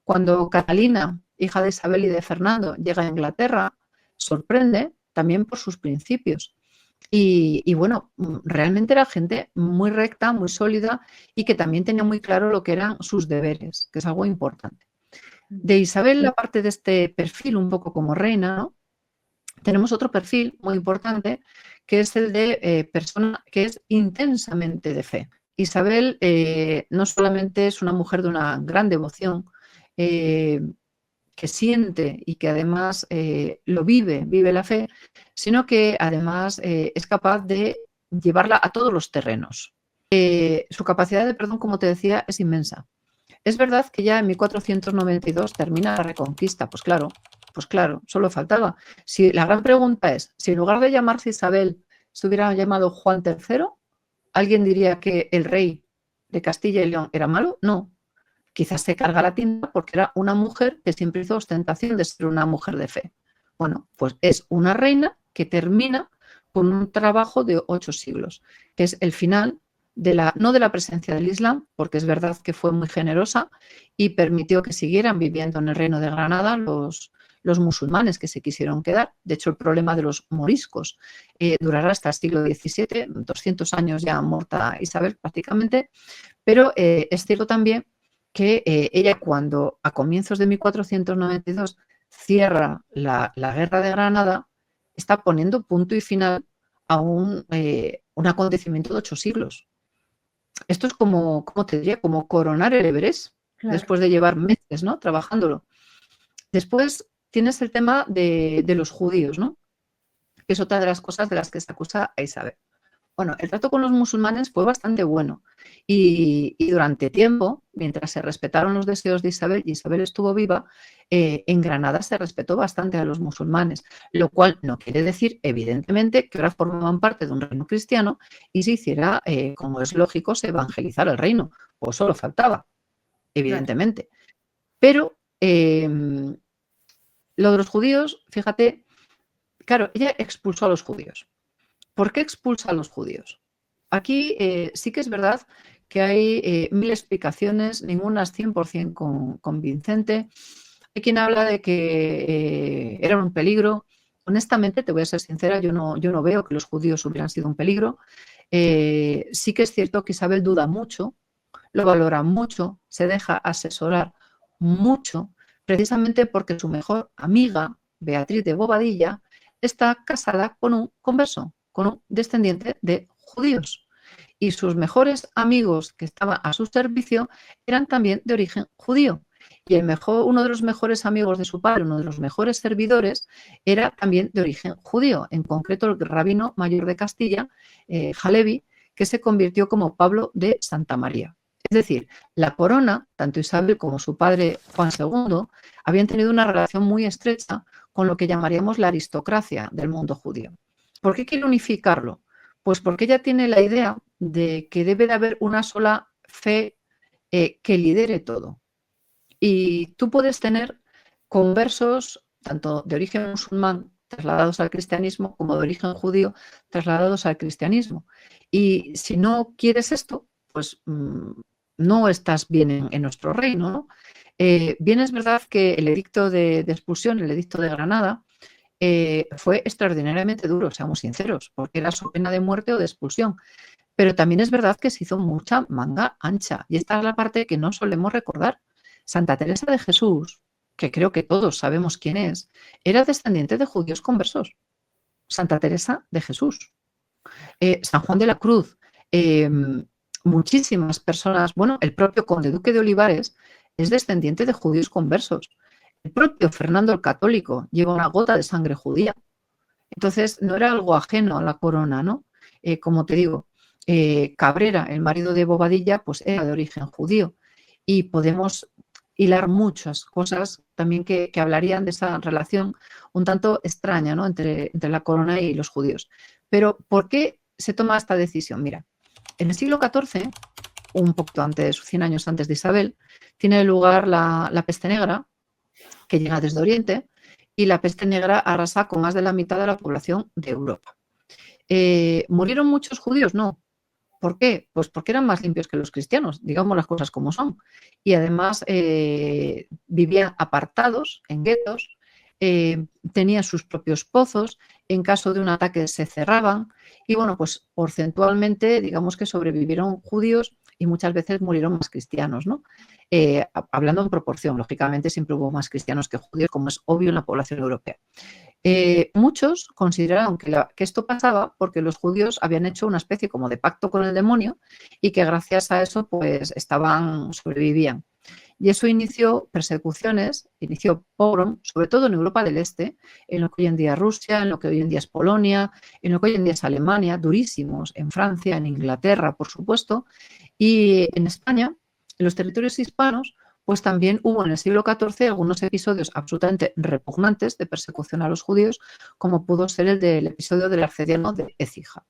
Cuando Catalina, hija de Isabel y de Fernando, llega a Inglaterra, sorprende también por sus principios. Y bueno, realmente era gente muy recta, muy sólida y que también tenía muy claro lo que eran sus deberes, que es algo importante. De Isabel, aparte de este perfil un poco como reina, ¿no? Tenemos otro perfil muy importante que es el de persona que es intensamente de fe. Isabel no solamente es una mujer de una gran devoción, eh, que siente y que además lo vive, vive la fe, sino que además es capaz de llevarla a todos los terrenos. Su capacidad de perdón, como te decía, es inmensa. Es verdad que ya en 1492 termina la Reconquista, pues claro, solo faltaba. Si la gran pregunta es, si en lugar de llamarse Isabel se hubiera llamado Juan III, ¿alguien diría que el rey de Castilla y León era malo? No, quizás se carga la tinta porque era una mujer que siempre hizo ostentación de ser una mujer de fe. Bueno, pues es una reina que termina con un trabajo de 8 siglos, que es el final de no de la presencia del Islam, porque es verdad que fue muy generosa y permitió que siguieran viviendo en el reino de Granada los musulmanes que se quisieron quedar. De hecho, el problema de los moriscos durará hasta el siglo XVII, 200 años ya muerta Isabel prácticamente, pero es cierto también que ella cuando a comienzos de 1492 cierra la guerra de Granada, está poniendo punto y final a un acontecimiento de 8 siglos. Esto es como, ¿cómo te diría? Como coronar el Everest, claro, después de llevar meses, ¿no? Trabajándolo. Después tienes el tema de los judíos, ¿no? Que es otra de las cosas de las que se acusa a Isabel. Bueno, el trato con los musulmanes fue bastante bueno y durante tiempo, mientras se respetaron los deseos de Isabel y Isabel estuvo viva, en Granada se respetó bastante a los musulmanes, lo cual no quiere decir, evidentemente, que ahora formaban parte de un reino cristiano y se hiciera, como es lógico, se evangelizara el reino, o solo faltaba, evidentemente. Pero lo de los judíos, fíjate, claro, ella expulsó a los judíos. ¿Por qué expulsa a los judíos? Aquí sí que es verdad que hay mil explicaciones, ninguna es 100% convincente. Hay quien habla de que eran un peligro. Honestamente, te voy a ser sincera, yo no veo que los judíos hubieran sido un peligro. Sí que es cierto que Isabel duda mucho, lo valora mucho, se deja asesorar mucho, precisamente porque su mejor amiga, Beatriz de Bobadilla, está casada con un converso, con un descendiente de judíos. Y sus mejores amigos que estaban a su servicio eran también de origen judío. Y uno de los mejores amigos de su padre, uno de los mejores servidores, era también de origen judío, en concreto el rabino mayor de Castilla, Halevi, que se convirtió como Pablo de Santa María. Es decir, la corona, tanto Isabel como su padre Juan II, habían tenido una relación muy estrecha con lo que llamaríamos la aristocracia del mundo judío. ¿Por qué quiere unificarlo? Pues porque ella tiene la idea de que debe de haber una sola fe que lidere todo. Y tú puedes tener conversos, tanto de origen musulmán trasladados al cristianismo, como de origen judío trasladados al cristianismo. Y si no quieres esto, pues no estás bien en nuestro reino, ¿no? Bien es verdad que el edicto de expulsión, el edicto de Granada, fue extraordinariamente duro, seamos sinceros, porque era su pena de muerte o de expulsión. Pero también es verdad que se hizo mucha manga ancha. Y esta es la parte que no solemos recordar. Santa Teresa de Jesús, que creo que todos sabemos quién es, era descendiente de judíos conversos. Santa Teresa de Jesús. San Juan de la Cruz. Muchísimas personas, bueno, el propio conde duque de Olivares es descendiente de judíos conversos. El propio Fernando el Católico lleva una gota de sangre judía. Entonces, no era algo ajeno a la corona, ¿no? Como te digo, Cabrera, el marido de Bobadilla, pues era de origen judío. Y podemos hilar muchas cosas también que hablarían de esa relación un tanto extraña, ¿no? entre la corona y los judíos. Pero, ¿por qué se toma esta decisión? Mira, en el siglo XIV, un poquito antes, 100 años antes de Isabel, tiene lugar la peste negra, que llega desde Oriente, y la peste negra arrasa con más de la mitad de la población de Europa. ¿Murieron muchos judíos? No. ¿Por qué? Pues porque eran más limpios que los cristianos, digamos las cosas como son. Y además vivían apartados en guetos, tenían sus propios pozos, en caso de un ataque se cerraban y bueno, pues porcentualmente digamos que sobrevivieron judíos y muchas veces murieron más cristianos, ¿no? Hablando en proporción, lógicamente siempre hubo más cristianos que judíos, como es obvio en la población europea. Muchos consideraron que esto pasaba porque los judíos habían hecho una especie como de pacto con el demonio y que gracias a eso pues sobrevivían. Y eso inició persecuciones, inició pogrom, sobre todo en Europa del Este, en lo que hoy en día es Rusia, en lo que hoy en día es Polonia, en lo que hoy en día es Alemania, durísimos, en Francia, en Inglaterra, por supuesto, y en España, en los territorios hispanos, pues también hubo en el siglo XIV algunos episodios absolutamente repugnantes de persecución a los judíos, como pudo ser el del episodio del arcediano de Écija.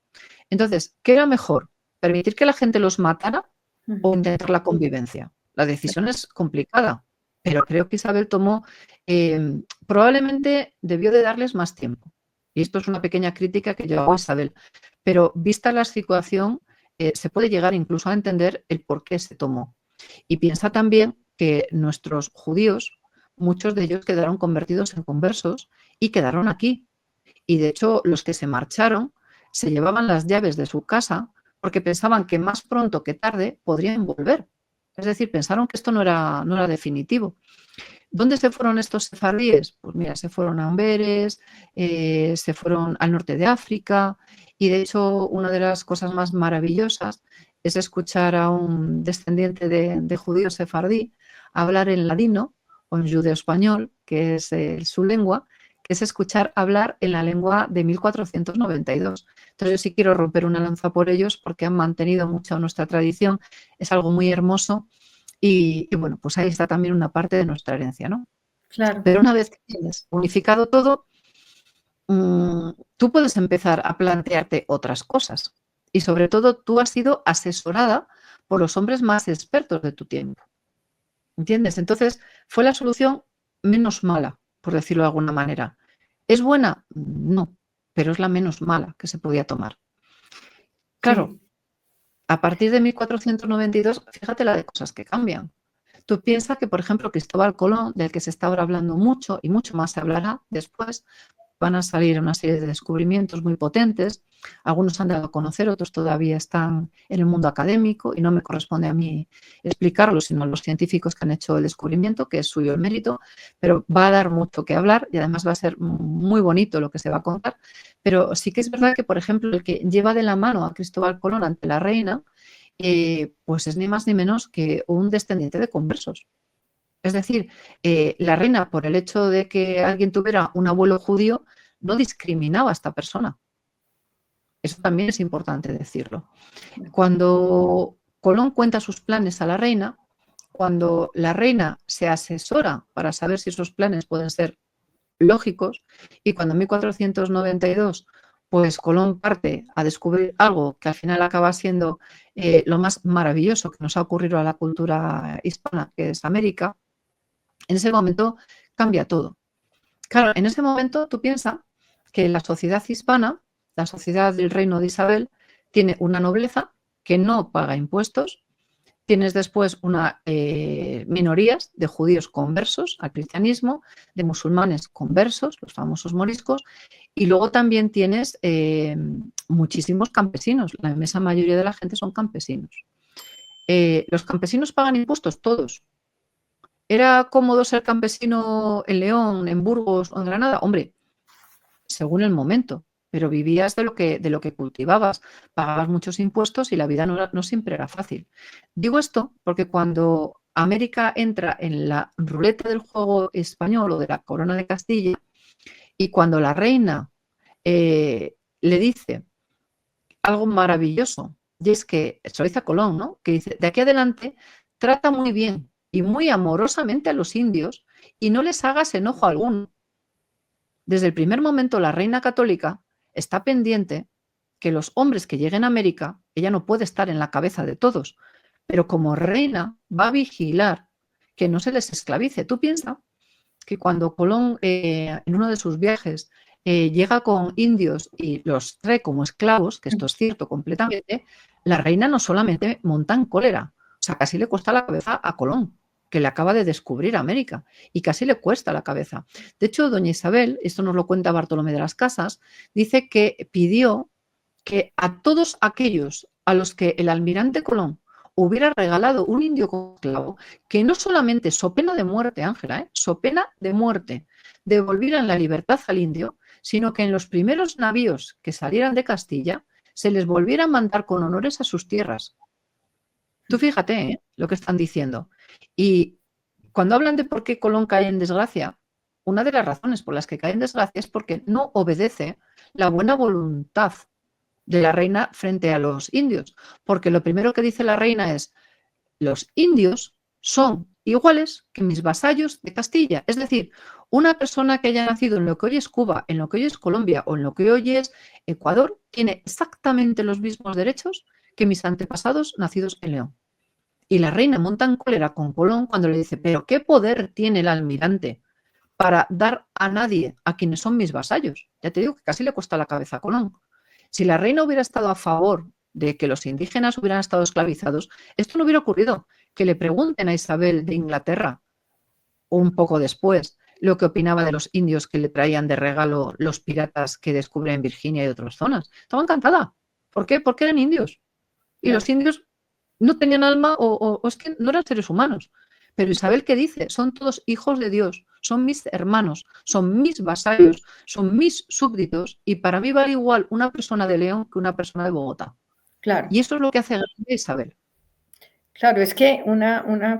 Entonces, ¿qué era mejor? ¿Permitir que la gente los matara o intentar la convivencia? La decisión es complicada, pero creo que Isabel tomó, probablemente debió de darles más tiempo. Y esto es una pequeña crítica que yo hago a Isabel. Pero vista la situación, se puede llegar incluso a entender el por qué se tomó. Y piensa también que nuestros judíos, muchos de ellos quedaron convertidos en conversos y quedaron aquí. Y de hecho, los que se marcharon se llevaban las llaves de su casa porque pensaban que más pronto que tarde podrían volver. Es decir, pensaron que esto no era definitivo. ¿Dónde se fueron estos sefardíes? Pues mira, se fueron a Amberes, se fueron al norte de África y de hecho una de las cosas más maravillosas es escuchar a un descendiente de judíos sefardí hablar en ladino o en judeo-español, que es su lengua, que es escuchar hablar en la lengua de 1492. Entonces yo sí quiero romper una lanza por ellos porque han mantenido mucho nuestra tradición, es algo muy hermoso y bueno, pues ahí está también una parte de nuestra herencia, ¿no? Claro. Pero una vez que tienes unificado todo, tú puedes empezar a plantearte otras cosas. Y sobre todo, tú has sido asesorada por los hombres más expertos de tu tiempo. ¿Entiendes? Entonces, fue la solución menos mala, por decirlo de alguna manera. ¿Es buena? No, pero es la menos mala que se podía tomar. Claro, Sí. a partir de 1492, fíjate la de cosas que cambian. Tú piensas que, por ejemplo, Cristóbal Colón, del que se está ahora hablando mucho y mucho más se hablará después, van a salir una serie de descubrimientos muy potentes. Algunos han dado a conocer, otros todavía están en el mundo académico y no me corresponde a mí explicarlo, sino a los científicos que han hecho el descubrimiento, que es suyo el mérito, pero va a dar mucho que hablar y además va a ser muy bonito lo que se va a contar. Pero sí que es verdad que, por ejemplo, el que lleva de la mano a Cristóbal Colón ante la reina, pues es ni más ni menos que un descendiente de conversos. Es decir, la reina, por el hecho de que alguien tuviera un abuelo judío, no discriminaba a esta persona. Eso también es importante decirlo. Cuando Colón cuenta sus planes a la reina, cuando la reina se asesora para saber si esos planes pueden ser lógicos, y cuando en 1492 pues Colón parte a descubrir algo que al final acaba siendo lo más maravilloso que nos ha ocurrido a la cultura hispana, que es América, en ese momento cambia todo. Claro, en ese momento tú piensas que la sociedad hispana, la sociedad del reino de Isabel, tiene una nobleza que no paga impuestos. Tienes después una minorías de judíos conversos al cristianismo, de musulmanes conversos, los famosos moriscos, y luego también tienes muchísimos campesinos. La inmensa mayoría de la gente son campesinos. Los campesinos pagan impuestos todos. ¿Era cómodo ser campesino en León, en Burgos o en Granada? Hombre, según el momento, pero vivías de lo que cultivabas, pagabas muchos impuestos y la vida no siempre era fácil. Digo esto porque cuando América entra en la ruleta del juego español o de la corona de Castilla, y cuando la reina le dice algo maravilloso, y es que, se lo dice a Colón, ¿no? Que dice, de aquí adelante, trata muy bien y muy amorosamente a los indios y no les hagas enojo alguno. Desde el primer momento, la reina católica está pendiente que los hombres que lleguen a América, ella no puede estar en la cabeza de todos, pero como reina va a vigilar que no se les esclavice. Tú piensas que cuando Colón, en uno de sus viajes, llega con indios y los trae como esclavos, que esto es cierto completamente, la reina no solamente monta en cólera, o sea, casi le cuesta la cabeza a Colón, que le acaba de descubrir América, y casi le cuesta la cabeza. De hecho, doña Isabel, esto nos lo cuenta Bartolomé de las Casas, dice que pidió que a todos aquellos a los que el almirante Colón hubiera regalado un indio como esclavo, que no solamente, so pena de muerte, Ángela, so pena de muerte, devolvieran la libertad al indio, sino que en los primeros navíos que salieran de Castilla se les volviera a mandar con honores a sus tierras. Tú fíjate lo que están diciendo. Y cuando hablan de por qué Colón cae en desgracia, una de las razones por las que cae en desgracia es porque no obedece la buena voluntad de la reina frente a los indios. Porque lo primero que dice la reina es, los indios son iguales que mis vasallos de Castilla. Es decir, una persona que haya nacido en lo que hoy es Cuba, en lo que hoy es Colombia o en lo que hoy es Ecuador, tiene exactamente los mismos derechos que mis antepasados nacidos en León. Y la reina monta en cólera con Colón cuando le dice, pero ¿qué poder tiene el almirante para dar a nadie a quienes son mis vasallos? Ya te digo que casi le cuesta la cabeza a Colón. Si la reina hubiera estado a favor de que los indígenas hubieran estado esclavizados, esto no hubiera ocurrido. Que le pregunten a Isabel de Inglaterra, un poco después, lo que opinaba de los indios que le traían de regalo los piratas que descubren Virginia y otras zonas. Estaba encantada. ¿Por qué? Porque eran indios. Y los indios no tenían alma o es que no eran seres humanos. Pero Isabel, ¿qué dice? Son todos hijos de Dios, son mis hermanos, son mis vasallos, son mis súbditos y para mí vale igual una persona de León que una persona de Bogotá. Claro. Y eso es lo que hace grande Isabel. Claro, es que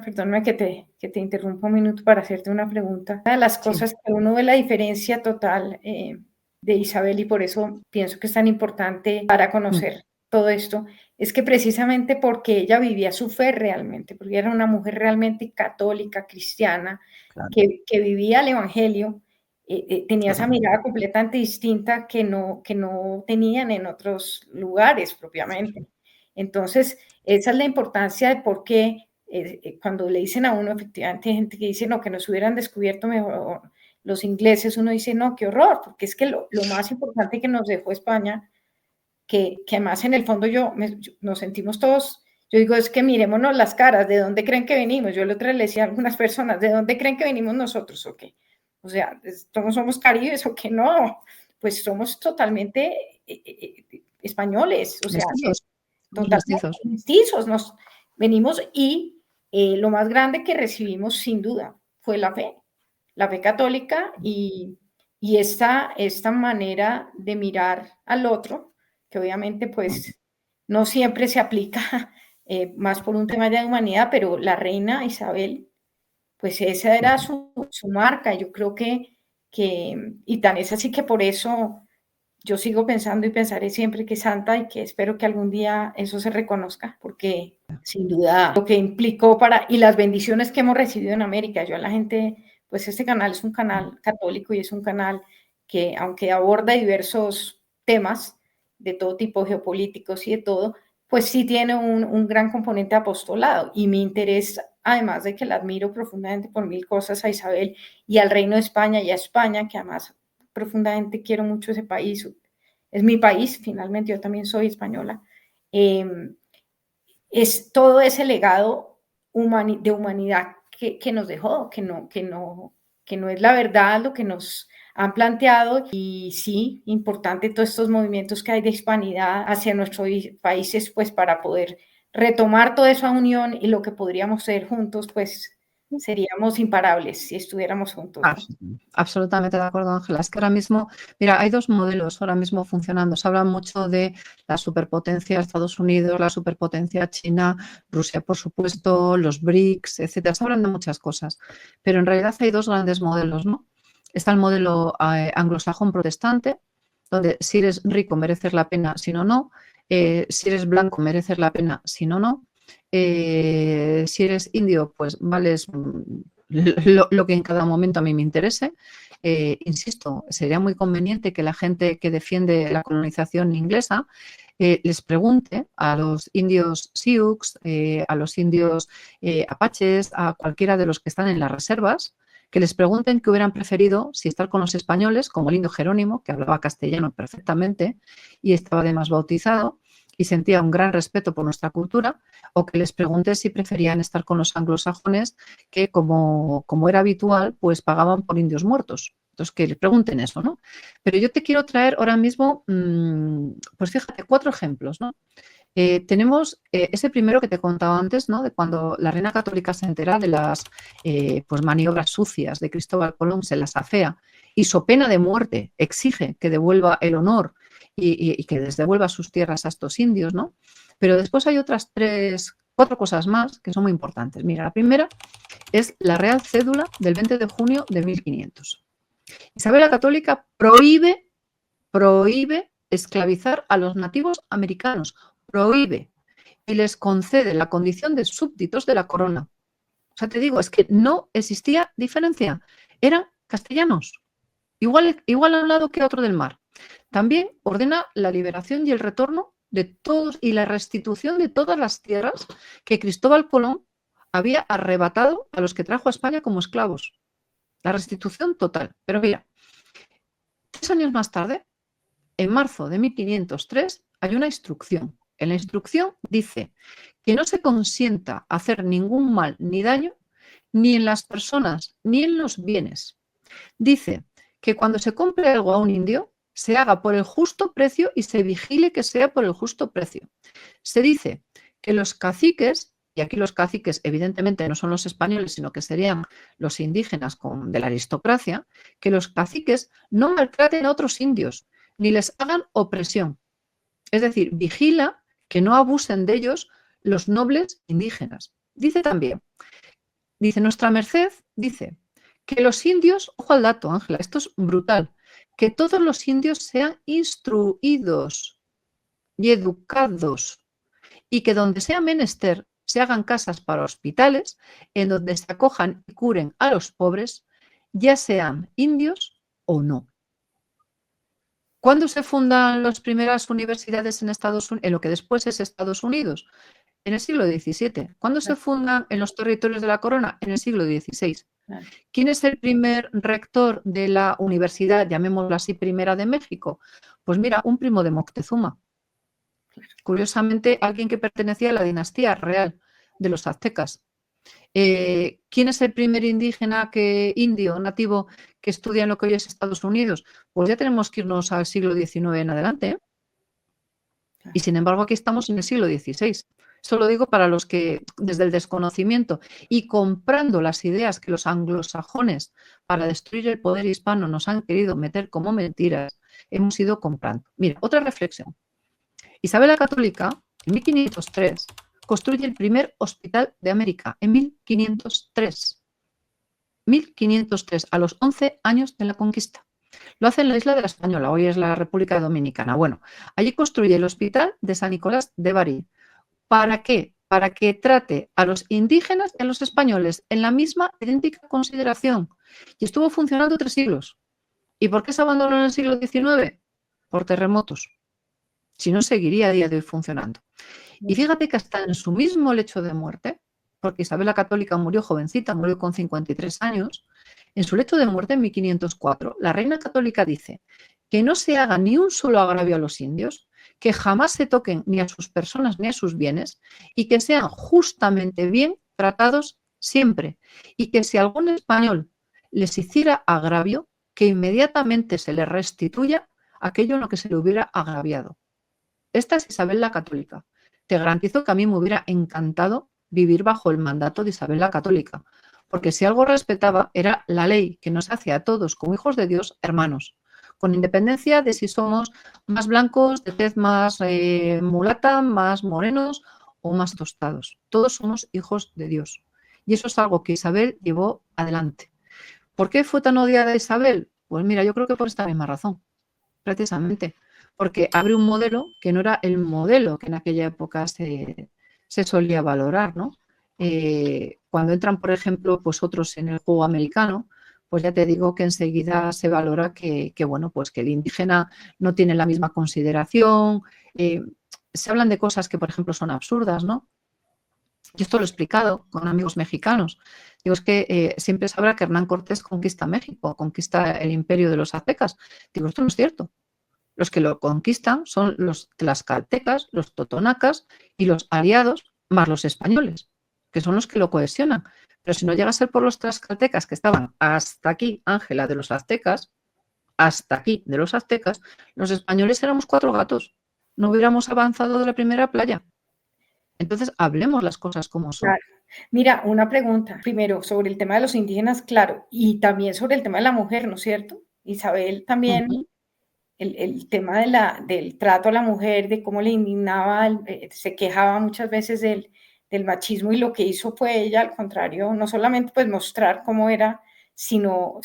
perdóname que te interrumpa un minuto para hacerte una pregunta. Una de las cosas que uno ve la diferencia total de Isabel y por eso pienso que es tan importante para conocer todo esto, es que precisamente porque ella vivía su fe realmente, porque era una mujer realmente católica, cristiana, Claro. que vivía el Evangelio, tenía esa mirada completamente distinta que no tenían en otros lugares propiamente. Entonces, esa es la importancia de por qué cuando le dicen a uno, efectivamente, hay gente que dice, no, que nos hubieran descubierto mejor los ingleses, uno dice, no, qué horror, porque es que lo más importante que nos dejó España, que además en el fondo nos sentimos todos, yo digo, es que mirémonos las caras, ¿de dónde creen que venimos? Yo el otro le decía a algunas personas, ¿de dónde creen que venimos nosotros o qué? O sea, ¿todos somos caribes o qué? No, pues somos totalmente españoles, o sea, totalmente mestizos, nos venimos y lo más grande que recibimos sin duda fue la fe católica y esta manera de mirar al otro, que obviamente pues no siempre se aplica más por un tema de humanidad, pero la reina Isabel pues esa era su marca. Yo creo y tan es así que por eso yo sigo pensando y pensaré siempre que es santa y que espero que algún día eso se reconozca, porque sin duda lo que implicó y las bendiciones que hemos recibido en América. Yo a la gente, pues este canal es un canal católico y es un canal que, aunque aborda diversos temas de todo tipo, geopolíticos y de todo, pues sí tiene un gran componente apostolado. Y mi interés, además de que la admiro profundamente por mil cosas a Isabel y al Reino de España y a España, que además profundamente quiero mucho ese país, es mi país, finalmente yo también soy española, es todo ese legado de humanidad que nos dejó, que no es la verdad lo que nos han planteado. Y sí, importante todos estos movimientos que hay de hispanidad hacia nuestros países, pues para poder retomar toda esa unión y lo que podríamos ser juntos, pues seríamos imparables si estuviéramos juntos, ¿no? Absolutamente de acuerdo, Ángela. Es que ahora mismo, mira, hay dos modelos ahora mismo funcionando. Se habla mucho de la superpotencia Estados Unidos, la superpotencia China, Rusia, por supuesto, los BRICS, etcétera. Se hablan de muchas cosas, pero en realidad hay dos grandes modelos, ¿no? Está el modelo anglosajón protestante, donde si eres rico mereces la pena, si no, no. Si eres blanco mereces la pena, si no, no. Si eres indio, pues vales lo que en cada momento a mí me interese. Insisto, sería muy conveniente que la gente que defiende la colonización inglesa les pregunte a los indios Sioux, a los indios apaches, a cualquiera de los que están en las reservas, que les pregunten qué hubieran preferido si estar con los españoles, como el indio Jerónimo, que hablaba castellano perfectamente y estaba además bautizado y sentía un gran respeto por nuestra cultura, o que les pregunte si preferían estar con los anglosajones, que como era habitual, pues pagaban por indios muertos. Entonces, que les pregunten eso, ¿no? Pero yo te quiero traer ahora mismo, pues fíjate, 4 ejemplos, ¿no? Tenemos ese primero que te contaba antes, ¿no? De cuando la reina católica se entera de las pues maniobras sucias de Cristóbal Colón, se las afea y so pena de muerte exige que devuelva el honor y que les devuelva sus tierras a estos indios, ¿no? Pero después hay otras 4 cosas más que son muy importantes. Mira, la primera es la Real Cédula del 20 de junio de 1500. Isabel la Católica prohíbe esclavizar a los nativos americanos, prohíbe, y les concede la condición de súbditos de la corona. O sea, te digo, es que no existía diferencia, eran castellanos, igual a un lado que a otro del mar. También ordena la liberación y el retorno de todos y la restitución de todas las tierras que Cristóbal Colón había arrebatado a los que trajo a España como esclavos. La restitución total. Pero mira, 3 años más tarde, en marzo de 1503, hay una instrucción. En la instrucción dice que no se consienta hacer ningún mal ni daño ni en las personas ni en los bienes. Dice que cuando se compre algo a un indio, se haga por el justo precio y se vigile que sea por el justo precio. Se dice que los caciques, y aquí los caciques evidentemente no son los españoles, sino que serían los indígenas de la aristocracia, que los caciques no maltraten a otros indios, ni les hagan opresión. Es decir, vigila que no abusen de ellos los nobles indígenas. Dice también, dice nuestra merced, dice que los indios, ojo al dato, Ángela, esto es brutal, que todos los indios sean instruidos y educados y que donde sea menester se hagan casas para hospitales en donde se acojan y curen a los pobres, ya sean indios o no. ¿Cuándo se fundan las primeras universidades en Estados Unidos, en lo que después es Estados Unidos? En el siglo XVII. ¿Cuándo se fundan en los territorios de la corona? En el siglo XVI. ¿Quién es el primer rector de la universidad, llamémoslo así, primera de México? Pues mira, un primo de Moctezuma. Curiosamente, alguien que pertenecía a la dinastía real de los aztecas. ¿Quién es el primer indígena indio nativo que estudia en lo que hoy es Estados Unidos? Pues ya tenemos que irnos al siglo XIX en adelante, ¿eh? Y sin embargo aquí estamos en el siglo XVI. Eso lo digo para los que desde el desconocimiento y comprando las ideas que los anglosajones para destruir el poder hispano nos han querido meter como mentiras, hemos ido comprando. Mira, otra reflexión. Isabel la Católica, en 1503, construye el primer hospital de América, en 1503. 1503, a los 11 años de la conquista. Lo hace en la isla de la Española, hoy es la República Dominicana. Bueno, allí construye el Hospital de San Nicolás de Bari. ¿Para qué? Para que trate a los indígenas y a los españoles en la misma idéntica consideración. Y estuvo funcionando 3 siglos. ¿Y por qué se abandonó en el siglo XIX? Por terremotos. Si no, seguiría a día de hoy funcionando. Y fíjate que hasta en su mismo lecho de muerte, porque Isabel la Católica murió jovencita, murió con 53 años, en su lecho de muerte en 1504, la reina católica dice que no se haga ni un solo agravio a los indios, que jamás se toquen ni a sus personas ni a sus bienes y que sean justamente bien tratados siempre. Y que si algún español les hiciera agravio, que inmediatamente se les restituya aquello en lo que se le hubiera agraviado. Esta es Isabel la Católica. Te garantizo que a mí me hubiera encantado vivir bajo el mandato de Isabel la Católica, porque si algo respetaba era la ley que nos hace a todos como hijos de Dios hermanos, con independencia de si somos más blancos, de tez más mulata, más morenos o más tostados. Todos somos hijos de Dios. Y eso es algo que Isabel llevó adelante. ¿Por qué fue tan odiada Isabel? Pues mira, yo creo que por esta misma razón, precisamente, porque abre un modelo que no era el modelo que en aquella época se solía valorar, ¿no? Cuando entran, por ejemplo, pues otros en el juego americano, pues ya te digo que enseguida se valora bueno, pues que el indígena no tiene la misma consideración. Se hablan de cosas que, por ejemplo, son absurdas, ¿no? Y esto lo he explicado con amigos mexicanos. Digo, es que siempre sabrá que Hernán Cortés conquista México, conquista el imperio de los aztecas. Digo, esto no es cierto. Los que lo conquistan son los tlaxcaltecas, los totonacas y los aliados, más los españoles, que son los que lo cohesionan. Pero si no llega a ser por los tlaxcaltecas que estaban hasta aquí, Ángela, de los aztecas, hasta aquí de los aztecas, los españoles éramos 4 gatos. No hubiéramos avanzado de la primera playa. Entonces, hablemos las cosas como son. Claro. Mira, una pregunta, primero sobre el tema de los indígenas, claro, y también sobre el tema de la mujer, ¿no es cierto? Isabel también, el tema del trato a la mujer, de cómo le indignaba, se quejaba muchas veces del machismo y lo que hizo fue ella, al contrario, no solamente pues mostrar cómo era, sino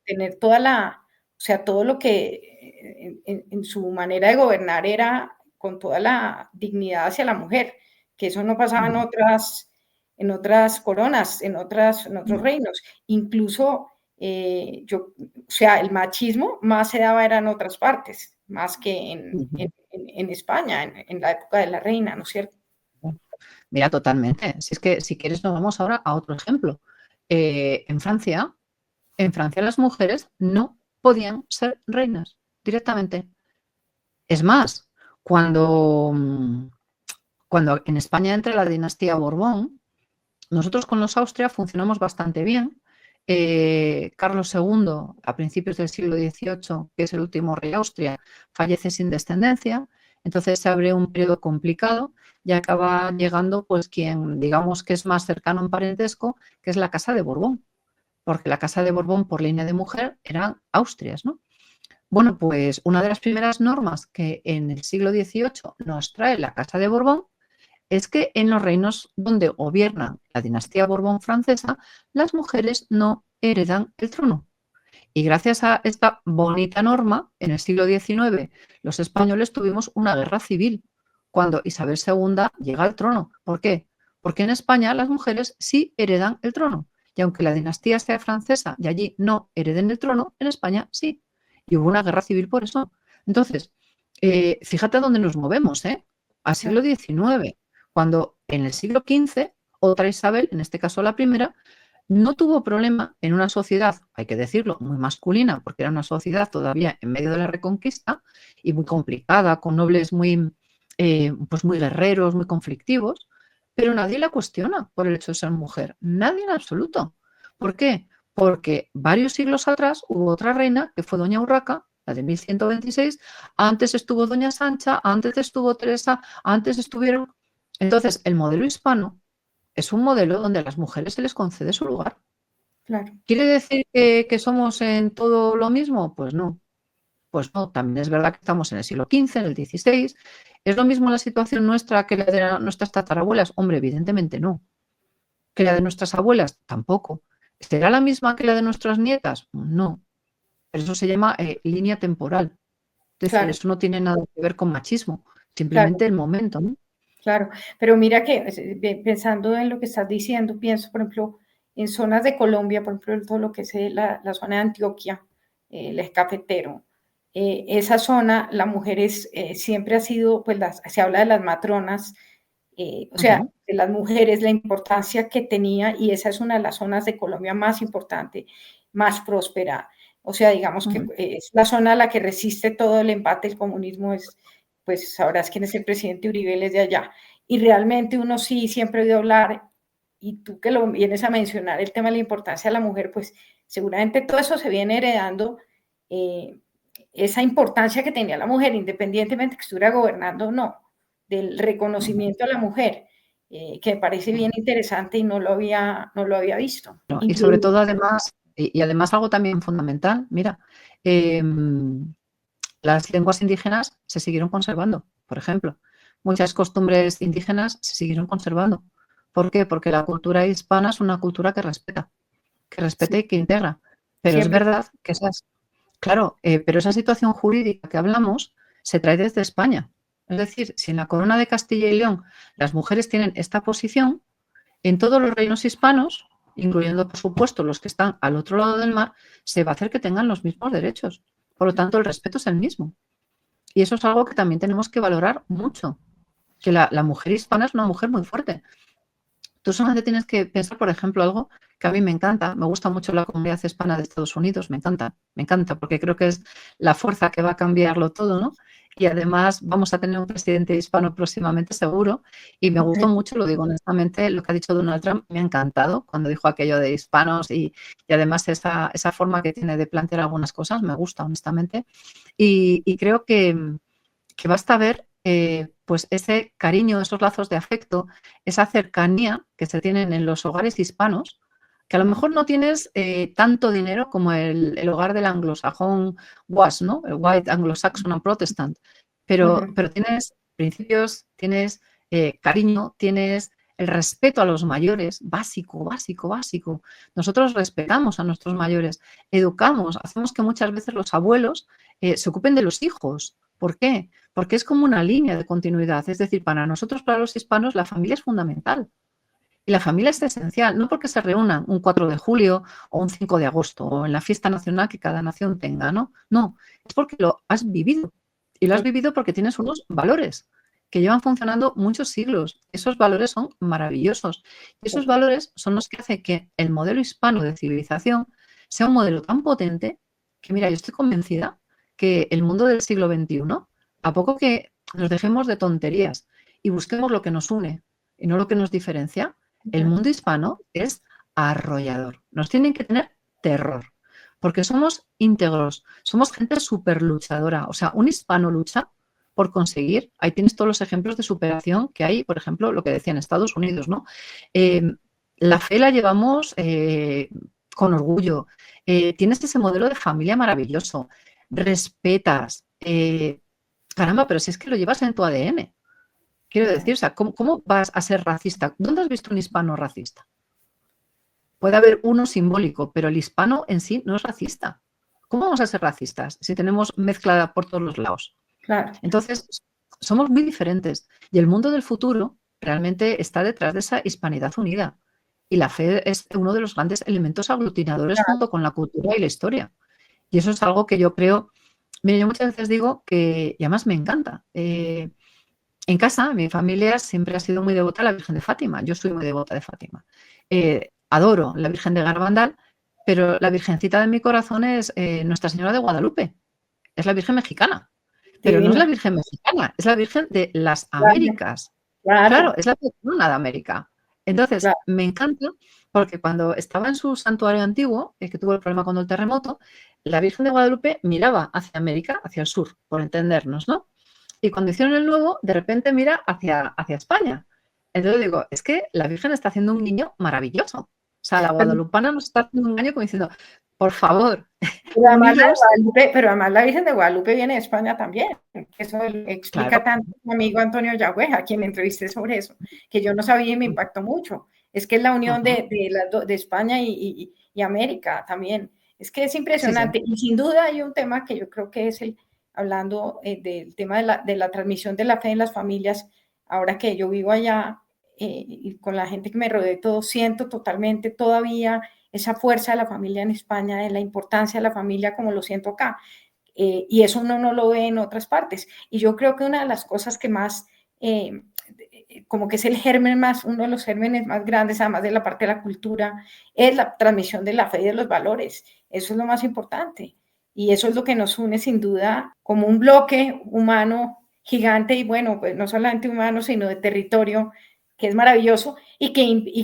tener o sea, todo lo que en su manera de gobernar era con toda la dignidad hacia la mujer, que eso no pasaba en otras coronas, en otros reinos. Incluso o sea, el machismo más se daba era en otras partes, más que en España, en la época de la reina, ¿no es cierto? Mira, totalmente. Si es que si quieres nos vamos ahora a otro ejemplo. En Francia las mujeres no podían ser reinas directamente. Es más, cuando en España entra la dinastía Borbón, nosotros con los Austria funcionamos bastante bien. Carlos II, a principios del siglo XVIII, que es el último rey de Austria, fallece sin descendencia. Entonces se abre un periodo complicado y acaba llegando pues quien digamos que es más cercano en parentesco, que es la Casa de Borbón, porque la Casa de Borbón por línea de mujer eran Austrias, ¿no? Bueno, pues una de las primeras normas que en el siglo XVIII nos trae la Casa de Borbón es que en los reinos donde gobierna la dinastía Borbón francesa, las mujeres no heredan el trono. Y gracias a esta bonita norma, en el siglo XIX, los españoles tuvimos una guerra civil cuando Isabel II llega al trono. ¿Por qué? Porque en España las mujeres sí heredan el trono. Y aunque la dinastía sea francesa y allí no hereden el trono, en España sí. Y hubo una guerra civil por eso. Entonces, fíjate dónde nos movemos, ¿eh? Al siglo XIX, cuando en el siglo XV, otra Isabel, en este caso la primera, no tuvo problema en una sociedad, hay que decirlo, muy masculina, porque era una sociedad todavía en medio de la Reconquista y muy complicada, con nobles pues muy guerreros, muy conflictivos, pero nadie la cuestiona por el hecho de ser mujer, nadie en absoluto. ¿Por qué? Porque varios siglos atrás hubo otra reina que fue doña Urraca, la de 1126, antes estuvo doña Sancha, antes estuvo Teresa, antes estuvieron... Entonces, el modelo hispano es un modelo donde a las mujeres se les concede su lugar. Claro. ¿Quiere decir que somos en todo lo mismo? Pues no. Pues no, también es verdad que estamos en el siglo XV, en el XVI. ¿Es lo mismo la situación nuestra que la de nuestras tatarabuelas? Hombre, evidentemente no. ¿Que la de nuestras abuelas? Tampoco. ¿Será la misma que la de nuestras nietas? No, pero eso se llama línea temporal. Es decir, claro, eso no tiene nada que ver con machismo, claro. simplemente el momento, ¿no? Claro, pero mira que pensando en lo que estás diciendo, pienso, por ejemplo, en zonas de Colombia, por ejemplo, todo lo que es la zona de Antioquia, el eje cafetero, esa zona, la mujer siempre ha sido, pues se habla de las matronas, o sea, Ujú, de las mujeres, la importancia que tenía, y esa es una de las zonas de Colombia más importante, más próspera. O sea, digamos que ujú. es la zona a la que resiste todo el embate del comunismo, pues sabrás quién es el presidente Uribe, él es de allá. Y realmente uno sí siempre ha oído hablar, y tú que lo vienes a mencionar, el tema de la importancia de la mujer, pues seguramente todo eso se viene heredando, eh, esa importancia que tenía la mujer, independientemente que estuviera gobernando o no, del reconocimiento a la mujer, que me parece bien interesante y no lo había visto. No, y sobre Increíble. todo, además, y además algo también fundamental, mira, las lenguas indígenas se siguieron conservando, por ejemplo. Muchas costumbres indígenas se siguieron conservando. ¿Por qué? Porque la cultura hispana es una cultura que Sí, respeta y que integra. Pero es siempre. verdad que claro, pero esa situación jurídica que hablamos se trae desde España. Es decir, si en la corona de Castilla y León las mujeres tienen esta posición, en todos los reinos hispanos, incluyendo, por supuesto, los que están al otro lado del mar, se va a hacer que tengan los mismos derechos. Por lo tanto, el respeto es el mismo. Y eso es algo que también tenemos que valorar mucho, que la mujer hispana es una mujer muy fuerte. Tú solamente tienes que pensar, por ejemplo, algo que a mí me encanta, me gusta mucho la comunidad hispana de Estados Unidos, me encanta, porque creo que es la fuerza que va a cambiarlo todo, ¿no? Y además vamos a tener un presidente hispano próximamente, seguro, y me Okay. gustó mucho, lo digo honestamente, lo que ha dicho Donald Trump, me ha encantado cuando dijo aquello de hispanos y además esa forma que tiene de plantear algunas cosas, me gusta, honestamente, y creo que basta ver pues ese cariño, esos lazos de afecto, esa cercanía que se tienen en los hogares hispanos, que a lo mejor no tienes tanto dinero como el hogar del anglosajón was, ¿no? El white anglo-saxon and protestant, Uh-huh. pero tienes principios, tienes cariño, tienes el respeto a los mayores, básico, básico, básico. Nosotros respetamos a nuestros mayores, educamos, hacemos que muchas veces los abuelos se ocupen de los hijos. ¿Por qué? Porque es como una línea de continuidad. Es decir, para nosotros, para los hispanos, la familia es fundamental. Y la familia es esencial, no porque se reúnan un 4 de julio o un 5 de agosto o en la fiesta nacional que cada nación tenga, ¿no? No, es porque lo has vivido. Y lo has vivido porque tienes unos valores que llevan funcionando muchos siglos. Esos valores son maravillosos. Y esos valores son los que hacen que el modelo hispano de civilización sea un modelo tan potente que, mira, yo estoy convencida que el mundo del siglo XXI, a poco que nos dejemos de tonterías y busquemos lo que nos une y no lo que nos diferencia, el mundo hispano es arrollador. Nos tienen que tener terror, porque somos íntegros, somos gente súper luchadora. O sea, un hispano lucha por conseguir, ahí tienes todos los ejemplos de superación que hay, por ejemplo, lo que decía en Estados Unidos, ¿no? Eh, la fe la llevamos con orgullo. Tienes ese modelo de familia maravilloso. Respetas. Caramba, pero si es que lo llevas en tu ADN. Quiero decir, o sea, ¿cómo vas a ser racista? ¿Dónde has visto un hispano racista? Puede haber uno simbólico, pero el hispano en sí no es racista. ¿Cómo vamos a ser racistas si tenemos mezcla por todos los lados? Claro, Entonces, somos muy diferentes y el mundo del futuro realmente está detrás de esa hispanidad unida. Y la fe es uno de los grandes elementos aglutinadores claro. junto con la cultura y la historia. Y eso es algo que yo creo, mire, yo muchas veces digo que, y además me encanta, en casa, mi familia siempre ha sido muy devota a la Virgen de Fátima. Yo soy muy devota de Fátima. Adoro la Virgen de Garbandal, pero la Virgencita de mi corazón es Nuestra Señora de Guadalupe. Es la Virgen mexicana. Pero no es la Divina. Virgen mexicana, es la Virgen de las Claro, Américas. Claro, claro, es la patrona de América. Entonces, claro. me encanta porque cuando estaba en su santuario antiguo, que tuvo el problema con el terremoto, la Virgen de Guadalupe miraba hacia América, hacia el sur, por entendernos, ¿no? Y cuando hicieron el nuevo, de repente mira hacia España. Entonces digo, es que la Virgen está haciendo un guiño maravilloso. O sea, la Pero, guadalupana nos está haciendo un guiño como diciendo, por favor, pero además unidos. Pero además la Virgen de Guadalupe viene de España también. Eso explica Claro, tanto mi amigo Antonio Yagüeja, a quien entrevisté sobre eso, que yo no sabía y me impactó mucho. es que es la unión Ujú. de España y América también. Es que es Sí, sí. impresionante. Y sin duda hay un tema que yo creo que es hablando del tema de la transmisión de la fe en las familias, ahora que yo vivo allá y con la gente que me rodea y todo, siento totalmente todavía esa fuerza de la familia en España, de la importancia de la familia como lo siento acá. Y eso uno no lo ve en otras partes. Y yo creo que una de las cosas que más, como que es el germen más, uno de los gérmenes más grandes, además de la parte de la cultura, es la transmisión de la fe y de los valores. Eso es lo más importante. Y eso es lo que nos une sin duda como un bloque humano gigante y bueno, pues no solamente humano, sino de territorio, que es maravilloso y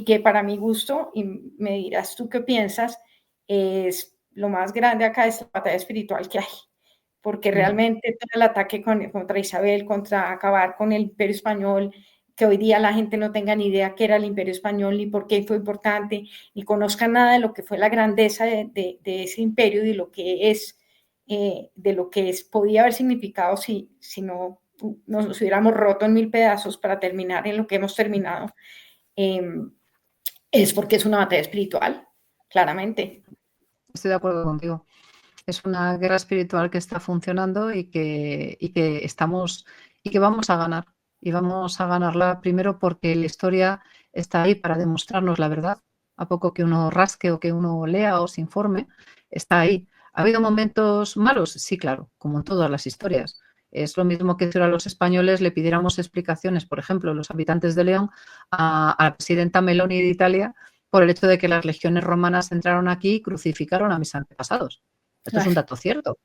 que para mi gusto, y me dirás tú qué piensas, es lo más grande acá es la batalla espiritual que hay, porque Ujú. realmente todo el ataque contra Isabel, contra acabar con el imperio español, que hoy día la gente no tenga ni idea qué era el imperio español, ni por qué fue importante, ni conozca nada de lo que fue la grandeza de ese imperio y de lo que es, podía haber significado si no nos hubiéramos roto en mil pedazos para terminar en lo que hemos terminado, eh, es porque es una batalla espiritual, claramente. Estoy de acuerdo contigo. Es una guerra espiritual que está funcionando y que estamos y que vamos a ganar. Y vamos a ganarla primero porque la historia está ahí para demostrarnos la verdad. A poco que uno rasque o que uno lea o se informe, está ahí. ¿Ha habido momentos malos? Sí, claro, como en todas las historias. Es lo mismo que si ahora los españoles le pidiéramos explicaciones, por ejemplo, los habitantes de León, a la presidenta Meloni de Italia por el hecho de que las legiones romanas entraron aquí y crucificaron a mis antepasados. Esto es un Claro, dato cierto.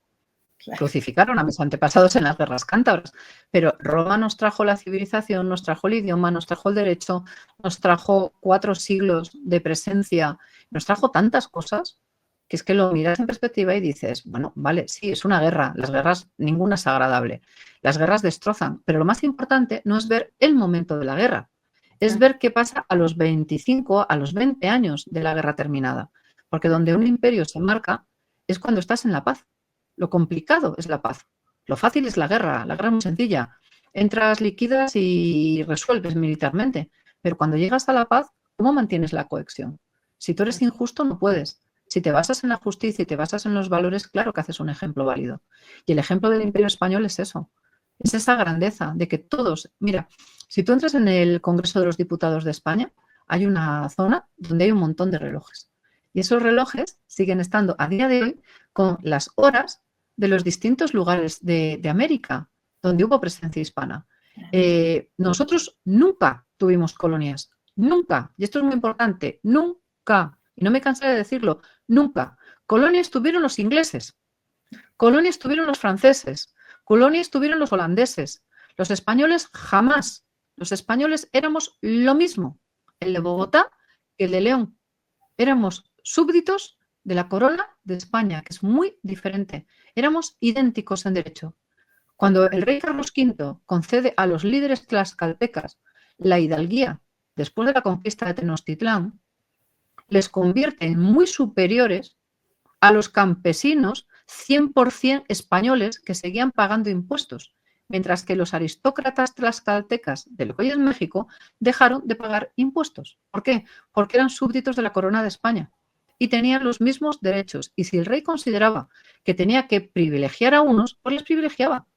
claro. Crucificaron a mis antepasados en las guerras cántabras. Pero Roma nos trajo la civilización, nos trajo el idioma, nos trajo el derecho, nos trajo 4 siglos de presencia, nos trajo tantas cosas que es que lo miras en perspectiva y dices, bueno, vale, sí, es una guerra. Las guerras, ninguna es agradable. Las guerras destrozan, pero lo más importante no es ver el momento de la guerra, es Claro, ver qué pasa a los 25, a los 20 años de la guerra terminada. Porque donde un imperio se marca es cuando estás en la paz. Lo complicado es la paz. Lo fácil es la guerra es muy sencilla. Entras, liquidas y resuelves militarmente. Pero cuando llegas a la paz, ¿cómo mantienes la cohesión? Si tú eres injusto, no puedes. Si te basas en la justicia y te basas en los valores, claro que haces un ejemplo válido. Y el ejemplo del Imperio Español es eso. Es esa grandeza de que todos, mira, si tú entras en el Congreso de los Diputados de España, hay una zona donde hay un montón de relojes. Y esos relojes siguen estando a día de hoy con las horas de los distintos lugares de América donde hubo presencia hispana. Nosotros nunca tuvimos colonias, nunca, y esto es muy importante, nunca, y no me cansaré de decirlo, nunca. Colonias tuvieron los ingleses, colonias tuvieron los franceses, colonias tuvieron los holandeses, los españoles jamás. Los españoles éramos lo mismo, el de Bogotá que el de León. Éramos súbditos de la corona de España, que es muy diferente. Éramos idénticos en derecho. Cuando el rey Carlos V concede a los líderes tlaxcaltecas la hidalguía después de la conquista de Tenochtitlán, les convierte en muy superiores a los campesinos 100% españoles que seguían pagando impuestos, mientras que los aristócratas tlaxcaltecas del Valle de México dejaron de pagar impuestos. ¿Por qué? Porque eran súbditos de la corona de España y tenían los mismos derechos. Y si el rey consideraba que tenía que privilegiar a unos, pues les privilegiaba.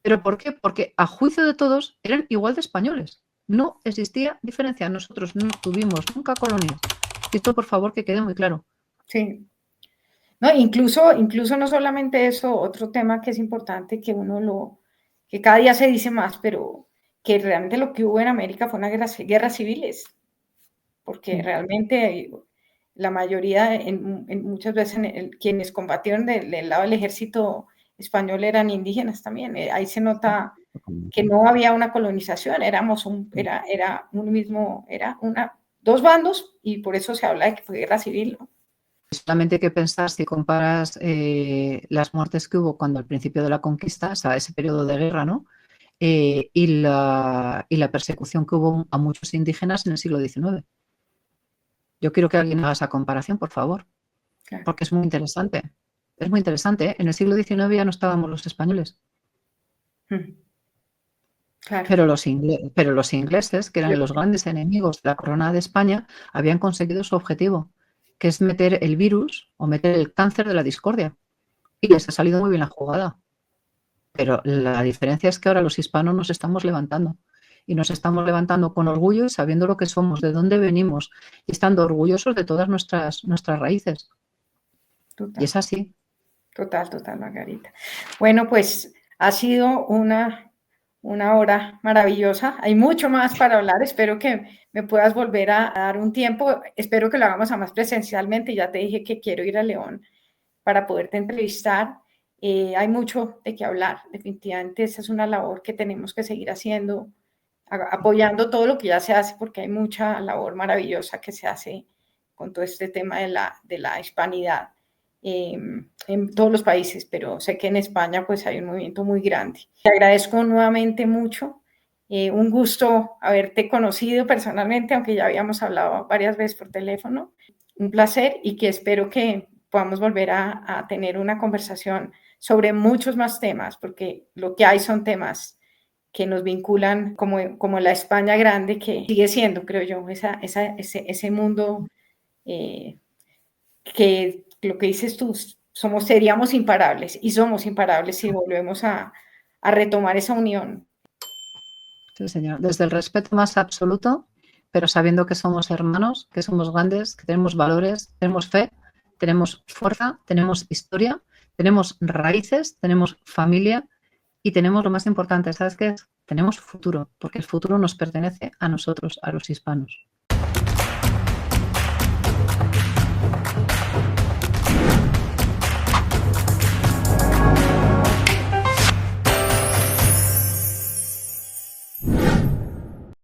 ¿Pero por qué? Porque a juicio de todos eran igual de españoles. No existía diferencia. Nosotros no tuvimos nunca colonias. Y esto, por favor, que quede muy claro. sí. No, incluso no solamente eso, otro tema que es importante que que cada día se dice más, pero que realmente lo que hubo en América fue una guerras civiles, porque realmente la mayoría, muchas veces quienes combatieron del lado del ejército español eran indígenas también. Ahí se nota que no había una colonización, era un mismo, dos bandos y por eso se habla de que fue guerra civil, ¿no? Solamente hay que pensar si comparas las muertes que hubo cuando al principio de la conquista, o sea, ese periodo de guerra, ¿no? Y la persecución que hubo a muchos indígenas en el siglo XIX. Yo quiero que alguien haga esa comparación, por favor, Claro. porque es muy interesante. Es muy interesante, ¿eh? En el siglo XIX ya no estábamos los españoles. Mm. claro, Pero los ingleses, que eran los grandes enemigos de la corona de España, habían conseguido su objetivo, que es meter el virus o meter el cáncer de la discordia. Y les ha salido muy bien la jugada. Pero la diferencia es que ahora los hispanos nos estamos levantando. Y nos estamos levantando con orgullo y sabiendo lo que somos, de dónde venimos, y estando orgullosos de todas nuestras raíces. Y total. es así. Total, total, Margarita. Bueno, pues ha sido una hora maravillosa. Hay mucho más para hablar. Espero que me puedas volver a dar un tiempo. Espero que lo hagamos a más presencialmente. Ya te dije que quiero ir a León para poderte entrevistar. Hay mucho de qué hablar. Definitivamente esa es una labor que tenemos que seguir haciendo, apoyando todo lo que ya se hace, porque hay mucha labor maravillosa que se hace con todo este tema de la hispanidad en todos los países, pero sé que en España pues hay un movimiento muy grande. Te agradezco nuevamente mucho. Un gusto haberte conocido personalmente, aunque ya habíamos hablado varias veces por teléfono. Un placer y que espero que podamos volver a tener una conversación sobre muchos más temas, porque lo que hay son temas que nos vinculan como la España grande, que sigue siendo, creo yo, ese mundo que lo que dices tú, seríamos imparables y somos imparables si volvemos a retomar esa unión. Sí, señor. Desde el respeto más absoluto, pero sabiendo que somos hermanos, que somos grandes, que tenemos valores, tenemos fe, tenemos fuerza, tenemos historia, tenemos raíces, tenemos familia y tenemos lo más importante, ¿sabes qué es? Tenemos futuro, porque el futuro nos pertenece a nosotros, a los hispanos.